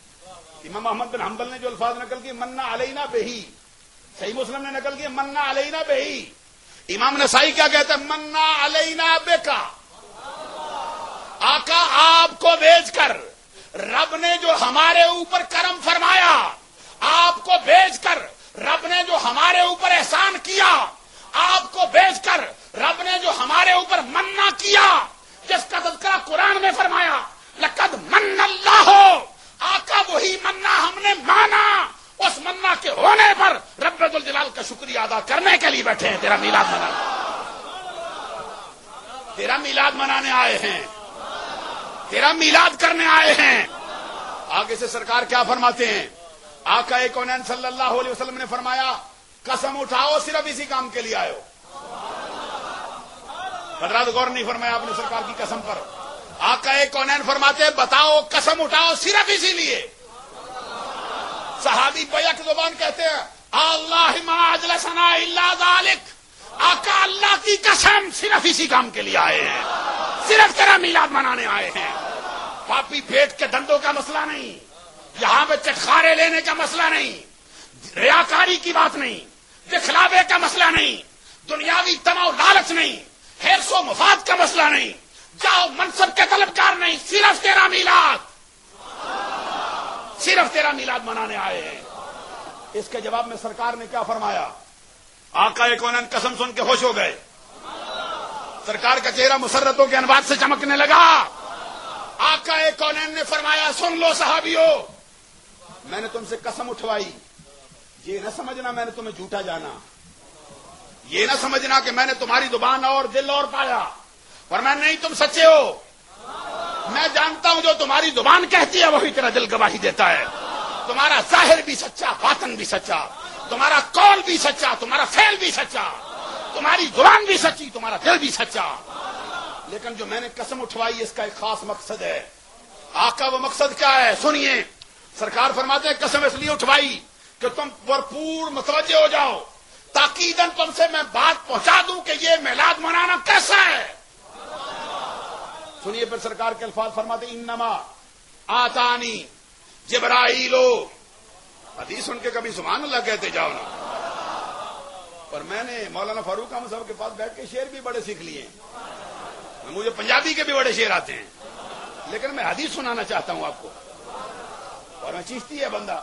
امام احمد بن حنبل نے جو الفاظ نقل کیے مَنَّا عَلَيْنَا بِهِ، صحیح مسلم نے نقل کیا مَنَّا عَلَيْنَا بِهِ، امام نسائی کیا کہتے ہیں مَنَّا عَلَيْنَا بِكَ، آقا آپ کو بھیج کر رب نے جو ہمارے اوپر کرم فرمایا، آپ کو بھیج کر رب نے جو ہمارے اوپر احسان کیا، آپ کو بھیج کر رب نے جو ہمارے اوپر منع کیا، جس کا تذکرہ قرآن میں فرمایا لقد من اللہ، آقا وہی منع ہم نے مانا، اس منع کے ہونے پر رب ذوالجلال کا شکریہ ادا کرنے کے لیے بیٹھے ہیں، تیرا میلاد منانے، تیرا میلاد منانے آئے ہیں، تیرا میلاد کرنے آئے ہیں۔ آگے سے سرکار کیا فرماتے ہیں؟ آقا کونین صلی اللہ علیہ وسلم نے فرمایا قسم اٹھاؤ صرف اسی کام کے لیے آئے ہو۔ حضرات غور نہیں فرمایا آپ نے سرکار کی قسم پر؟ آقا کونین فرماتے ہیں بتاؤ قسم اٹھاؤ صرف اسی لیے۔ صحابی بیک زبان کہتے ہیں اللہ ما اجلسنا الا ذالک، آقا اللہ کی قسم صرف اسی کام کے لیے آئے ہیں، صرف تیرا میلاد منانے آئے ہیں۔ پاپی پیٹ کے دندوں کا مسئلہ نہیں، یہاں پہ چٹخارے لینے کا مسئلہ نہیں، ریاکاری کی بات نہیں، دکھلاوے کا مسئلہ نہیں، دنیاوی تما و لالچ نہیں، حرص و مفاد کا مسئلہ نہیں، جاؤ منصب کے طلبکار نہیں، صرف تیرا میلاد، صرف تیرا میلاد منانے آئے ہیں۔ اس کے جواب میں سرکار نے کیا فرمایا؟ آقا کونین قسم سن کے خوش ہو گئے. سرکار کا چہرہ مسرتوں کے انوار سے چمکنے لگا. آقا کونین نے فرمایا سن لو صحابیوں، میں نے تم سے قسم اٹھوائی، یہ نہ سمجھنا میں نے تمہیں جھوٹا جانا، یہ نہ سمجھنا کہ میں نے تمہاری زبان اور دل اور پایا، ورنہ نہیں تم سچے ہو. میں جانتا ہوں جو تمہاری زبان کہتی ہے وہی تیرا دل گواہی دیتا ہے. تمہارا ظاہر بھی سچا، باطن بھی سچا، تمہارا قول بھی سچا، تمہارا فعل بھی سچا، تمہاری زبان بھی سچی، تمہارا دل بھی سچا. لیکن جو میں نے قسم اٹھوائی اس کا ایک خاص مقصد ہے. آقا وہ مقصد کیا ہے سنیے. سرکار فرماتے ہیں قسم اس لیے اٹھوائی کہ تم بھرپور متوجہ ہو جاؤ، تاکیداً تم سے میں بات پہنچا دوں کہ یہ میلاد منانا کیسا ہے. سنیے پھر سرکار کے الفاظ فرماتے انما آتانی جبرائیل. حدیث سن کے کبھی سبحان اللہ کہتے جاؤ نا. اور میں نے مولانا فاروق احمد صاحب کے پاس بیٹھ کے شعر بھی بڑے سیکھ لیے ہیں. مجھے پنجابی کے بھی بڑے شعر آتے ہیں، لیکن میں حدیث سنانا چاہتا ہوں آپ کو. اور میں چشتی ہے بندہ،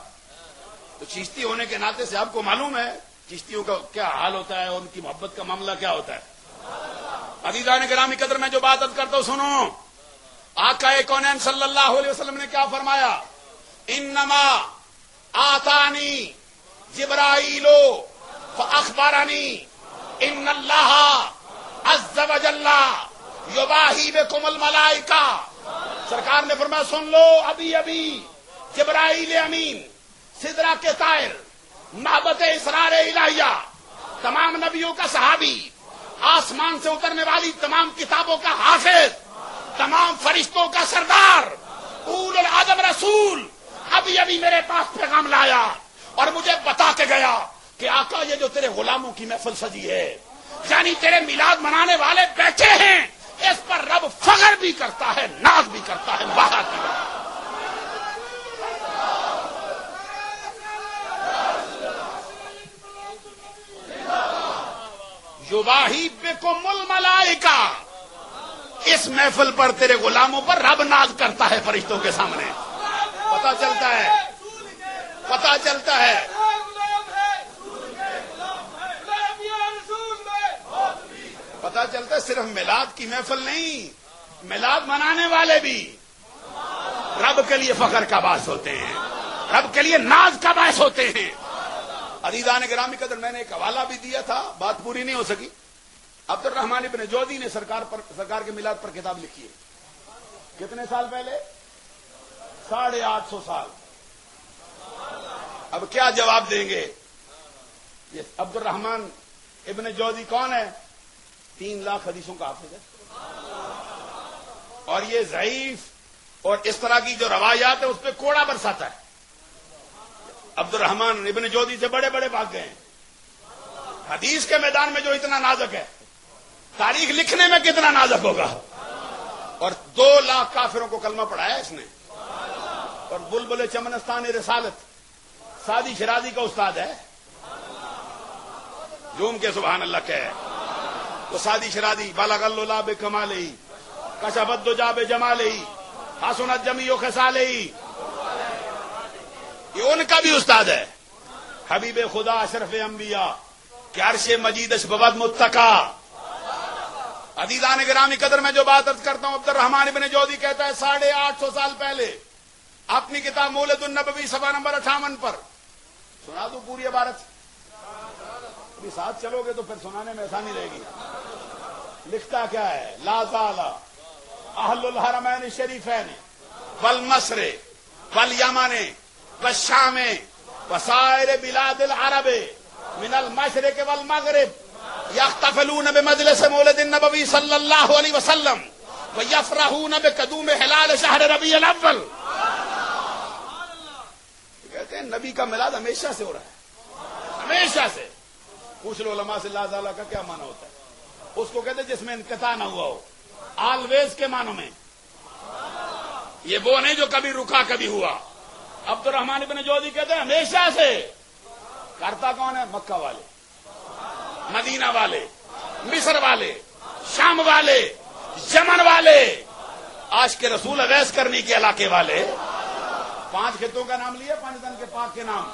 تو چشتی ہونے کے ناطے سے آپ کو معلوم ہے چشتیوں کا کیا حال ہوتا ہے، ان کی محبت کا معاملہ کیا ہوتا ہے. عزیزان گرامی قدر میں جو بات کرتا ہوں سنو. آقا کونین صلی اللہ علیہ وسلم نے کیا فرمایا؟ انما آتانی جبرائیل فاخبرنی ان اللہ عز وجل یباہی بکم الملائکہ. سرکار نے فرمایا سن لو، ابھی ابھی جبرائیل امین، سدرہ کے طائر، محبت اسرار الہیہ، تمام نبیوں کا صحابی، آسمان سے اترنے والی تمام کتابوں کا حافظ، تمام فرشتوں کا سردار، اول العزم رسول ابھی ابھی میرے پاس پیغام لایا اور مجھے بتا کے گیا کہ آقا یہ جو تیرے غلاموں کی محفل سجی ہے، یعنی تیرے میلاد منانے والے بیٹھے ہیں، اس پر رب فخر بھی کرتا ہے، ناز بھی کرتا ہے، مباحث بھی کرتا ہے. یباہی بکم الملائکہ، اس محفل پر تیرے غلاموں پر رب ناز کرتا ہے فرشتوں کے سامنے. پتہ چلتا ہے صرف میلاد کی محفل نہیں، میلاد منانے والے بھی رب کے لیے فخر کا باعث ہوتے ہیں، رب کے لیے ناز کا باعث ہوتے ہیں. عزیزان گرامی قدر میں نے ایک حوالہ بھی دیا تھا، بات پوری نہیں ہو سکی. عبد الرحمن ابن جوزی نے سرکار کے میلاد پر کتاب لکھی ہے. کتنے سال پہلے؟ 850 سال. اب کیا جواب دیں گے؟ یہ عبد الرحمن ابن جوزی کون ہے؟ 3 لاکھ حدیثوں کا حافظ ہے. اور یہ ضعیف اور اس طرح کی جو روایات ہے اس پہ کوڑا برساتا ہے. عبد الرحمن ابن جوزی سے بڑے بڑے بھاگ گئے ہیں. حدیث کے میدان میں جو اتنا نازک ہے، تاریخ لکھنے میں کتنا نازک ہوگا. اور 2 لاکھ کافروں کو کلمہ پڑھایا اس نے. اور بلبل چمنستان رسالت سعدی شرازی کا استاد ہے. جوم کے سبحان اللہ کہے تو سعدی شرازی بالغ اللّٰہ بکمالہ کشف الدجیٰ بجمالہ حسنت جمیع خصالہ، یہ ان کا بھی استاد ہے. حبیب خدا اشرف انبیاء کہ عرش مجید اشببد متقا. عزیزان گرامی قدر میں جو بات کرتا ہوں، عبد الرحمن ابن جوزی کہتا ہے 850 سال پہلے اپنی کتاب مولد النبوی صفحہ نمبر 58 پر، سنا دوں پوری عبارت؟ ابھی ساتھ چلو گے تو پھر سنانے میں آسانی رہے گی. لکھتا کیا ہے؟ لا زال اہل الحرمین الشریفین والمصر والیمن والشام وسائر بلاد العرب من المشرق والمغرب یحتفلون بمجلس مولد النبوی صلی اللہ علیہ وسلم ویفرحون بقدوم ہلال شہر ربیع الاول. کہتے ہیں نبی کا میلاد ہمیشہ سے ہو رہا ہے، ہمیشہ سے. پوچھ لو علماء سے لا زالہ کا کیا معنی ہوتا ہے؟ اس کو کہتے ہیں جس میں انقطاع نہ ہوا ہو. آلویز کے معنوں میں یہ وہ نہیں جو کبھی رکا کبھی ہوا. عبد الرحمن ابن جوزی کہتے ہیں ہمیشہ سے. کرتا کون ہے؟ مکہ والے، مدینہ والے، مصر والے، شام والے، یمن والے، عاشق رسول اویس کرنی کے علاقے والے. 5 خطوں کا نام لیا، 5 دن کے پاک کے نام،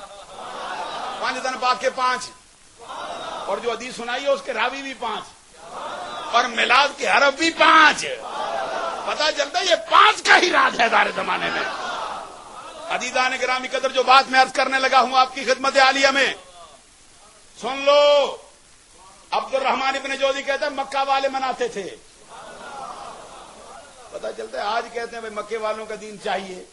5 دن پاک کے 5. اور جو حدیث سنائی ہے اس کے راوی بھی 5 اور میلاد کے حرف بھی 5. پتہ چلتا ہے یہ 5 کا ہی راز ہے دار زمانے میں. عزیزان گرامی قدر، جو بات میں عرض کرنے لگا ہوں آپ کی خدمت عالیہ میں، سن لو. عبد الرحمن ابن جوزی کہتے ہیں مکہ والے مناتے تھے. پتہ چلتا ہے آج کہتے ہیں بھائی مکے والوں کا دین چاہیے.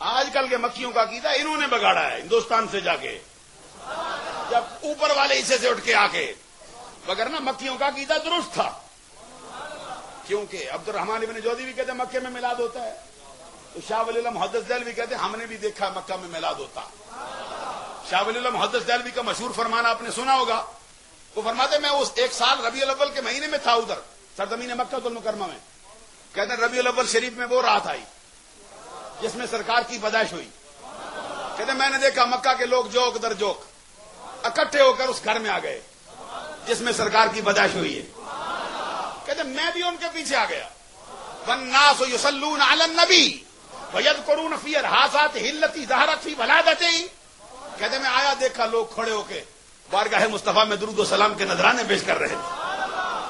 آج کل کے مکیوں کا عقیدہ انہوں نے بگاڑا ہے ہندوستان سے جا کے، جب اوپر والے حصے سے اٹھ کے آ کے. وگرنہ مکیوں کا عقیدہ درست تھا. کیونکہ عبد الرحمن ابن جوزی بھی کہتے ہیں مکے میں میلاد ہوتا ہے، تو شاہ ولی اللہ محدث دہلوی کہتے ہیں ہم نے بھی دیکھا مکہ میں میلاد ہوتا. شاہ ولی اللہ محدث دہلوی کا مشہور فرمان آپ نے سنا ہوگا. وہ فرماتے میں اس ایک سال ربیع الاول کے مہینے میں تھا ادھر سرزمین مکہ المکرمہ میں. کہتے ہیں ربیع الاول شریف میں وہ رات آئی جس میں سرکار کی پیدائش ہوئی. کہتے ہیں میں نے دیکھا مکہ کے لوگ جوک در جوک اکٹھے ہو کر اس گھر میں آ گئے جس میں سرکار کی پیدائش ہوئی ہے. کہتے ہیں میں بھی ان کے پیچھے آ گیا. والناس یصلون علی النبی ویذکرون فی الحاساتہ التی ظہرت فی ولادتہ. کہتے ہیں میں آیا دیکھا لوگ کھڑے ہو کے بارگاہ مصطفیٰ میں درود و سلام کے نذرانے پیش کر رہے تھے.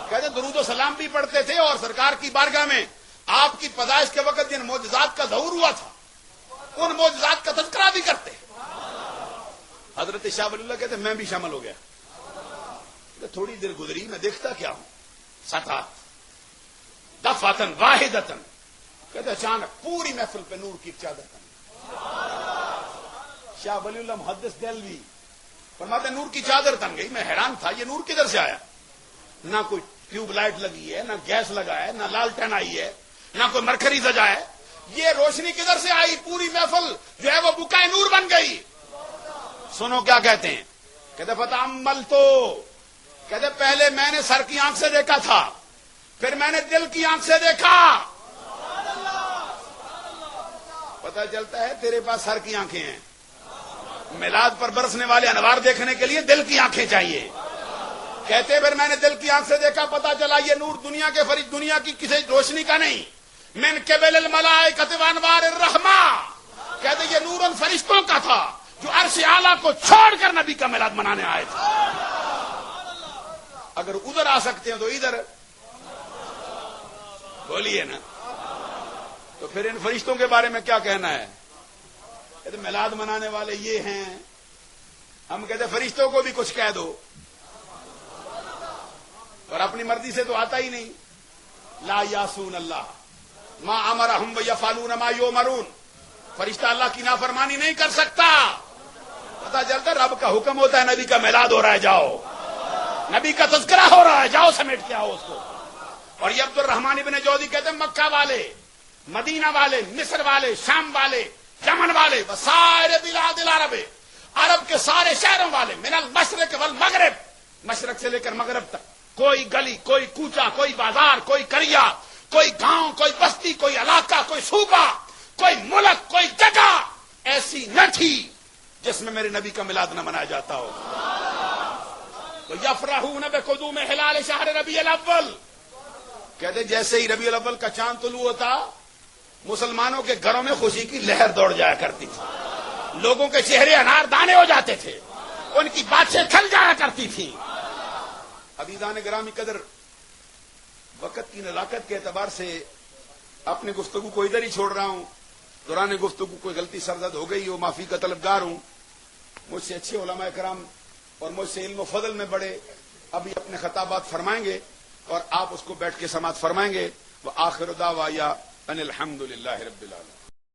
کہتے ہیں درود و سلام بھی پڑھتے تھے اور سرکار کی بارگاہ میں آپ کی پیدائش کے وقت جن معجزات کا ظہور ہوا تھا ان معجزات کا تذکرہ بھی کرتے. حضرت شاہ ولی اللہ کہتے ہیں میں بھی شامل ہو گیا. تھوڑی دیر گزری میں دیکھتا کیا ہوں سطح دفعتن واحدتن. کہتے اچانک پوری محفل پہ نور کی چادر تن. شاہ ولی اللہ محدث دہلوی فرماتے نور کی چادر تن گئی. میں حیران تھا یہ نور کدھر سے آیا. نہ کوئی ٹیوب لائٹ لگی ہے، نہ گیس لگا ہے، نہ لالٹین آئی ہے، نہ کوئی مرکری سجا ہے. یہ روشنی کدھر سے آئی؟ پوری محفل جو ہے وہ بکائے نور بن گئی. سنو کیا کہتے ہیں. کہتے فتأمل تو کہتے پہلے میں نے سر کی آنکھ سے دیکھا تھا، پھر میں نے دل کی آنکھ سے دیکھا. پتہ چلتا ہے تیرے پاس سر کی آنکھیں ہیں. میلاد پر برسنے والے انوار دیکھنے کے لیے دل کی آنکھیں چاہیے. کہتے پھر میں نے دل کی آنکھ سے دیکھا، پتا چلا یہ نور دنیا کے فرید دنیا کی کسی روشنی کا نہیں. من قبل الملائکۃ وانوار الرحمہ. کہتے یہ نور ان فرشتوں کا تھا جو عرش اعلیٰ کو چھوڑ کر نبی کا میلاد منانے آئے تھے. اگر ادھر آ سکتے ہیں تو ادھر بولیے نا. تو پھر ان فرشتوں کے بارے میں کیا کہنا ہے. کہتے میلاد منانے والے یہ ہیں. ہم کہتے فرشتوں کو بھی کچھ کہہ دو، اور اپنی مرضی سے تو آتا ہی نہیں. لا یاسون اللہ ما امرہم ویفعلون ما یؤمرون. فرشتہ اللہ کی نافرمانی نہیں کر سکتا. پتہ چلتا رب کا حکم ہوتا ہے نبی کا میلاد ہو رہا ہے جاؤ، نبی کا تذکرہ ہو رہا ہے جاؤ سمیٹ کے آؤ اس کو. اور یہ عبد الرحمن ابن جوزی کہتے ہیں مکہ والے، مدینہ والے، مصر والے، شام والے، یمن والے، وسائر بلاد العرب، عرب کے سارے شہروں والے، من المشرق والمغرب، مشرق سے لے کر مغرب تک، کوئی گلی، کوئی کوچہ، کوئی بازار، کوئی کریا، کوئی گاؤں، کوئی بستی، کوئی علاقہ، کوئی صوبہ، کوئی ملک، کوئی جگہ ایسی نہ تھی جس میں میرے نبی کا میلاد نہ منایا جاتا ہو. تو یفرحون بقدوم ہلال شہر ربیع الاول. کہتے جیسے ہی ربیع الاول کا چاند طلوع ہوتا مسلمانوں کے گھروں میں خوشی کی لہر دوڑ جایا کرتی تھی. لوگوں کے چہرے انار دانے ہو جاتے تھے، ان کی باتیں کھل جایا کرتی تھی. عزیزان گرامی قدر، وقت کی نزاکت کے اعتبار سے اپنی گفتگو کو ادھر ہی چھوڑ رہا ہوں. دوران گفتگو کوئی غلطی سرزد ہو گئی ہو معافی کا طلبگار ہوں. مجھ سے اچھے علماء کرام اور مجھ سے علم و فضل میں بڑے ابھی اپنے خطابات فرمائیں گے اور آپ اس کو بیٹھ کے سماعت فرمائیں گے. وآخر دعوایا ان الحمد للہ رب العالمین.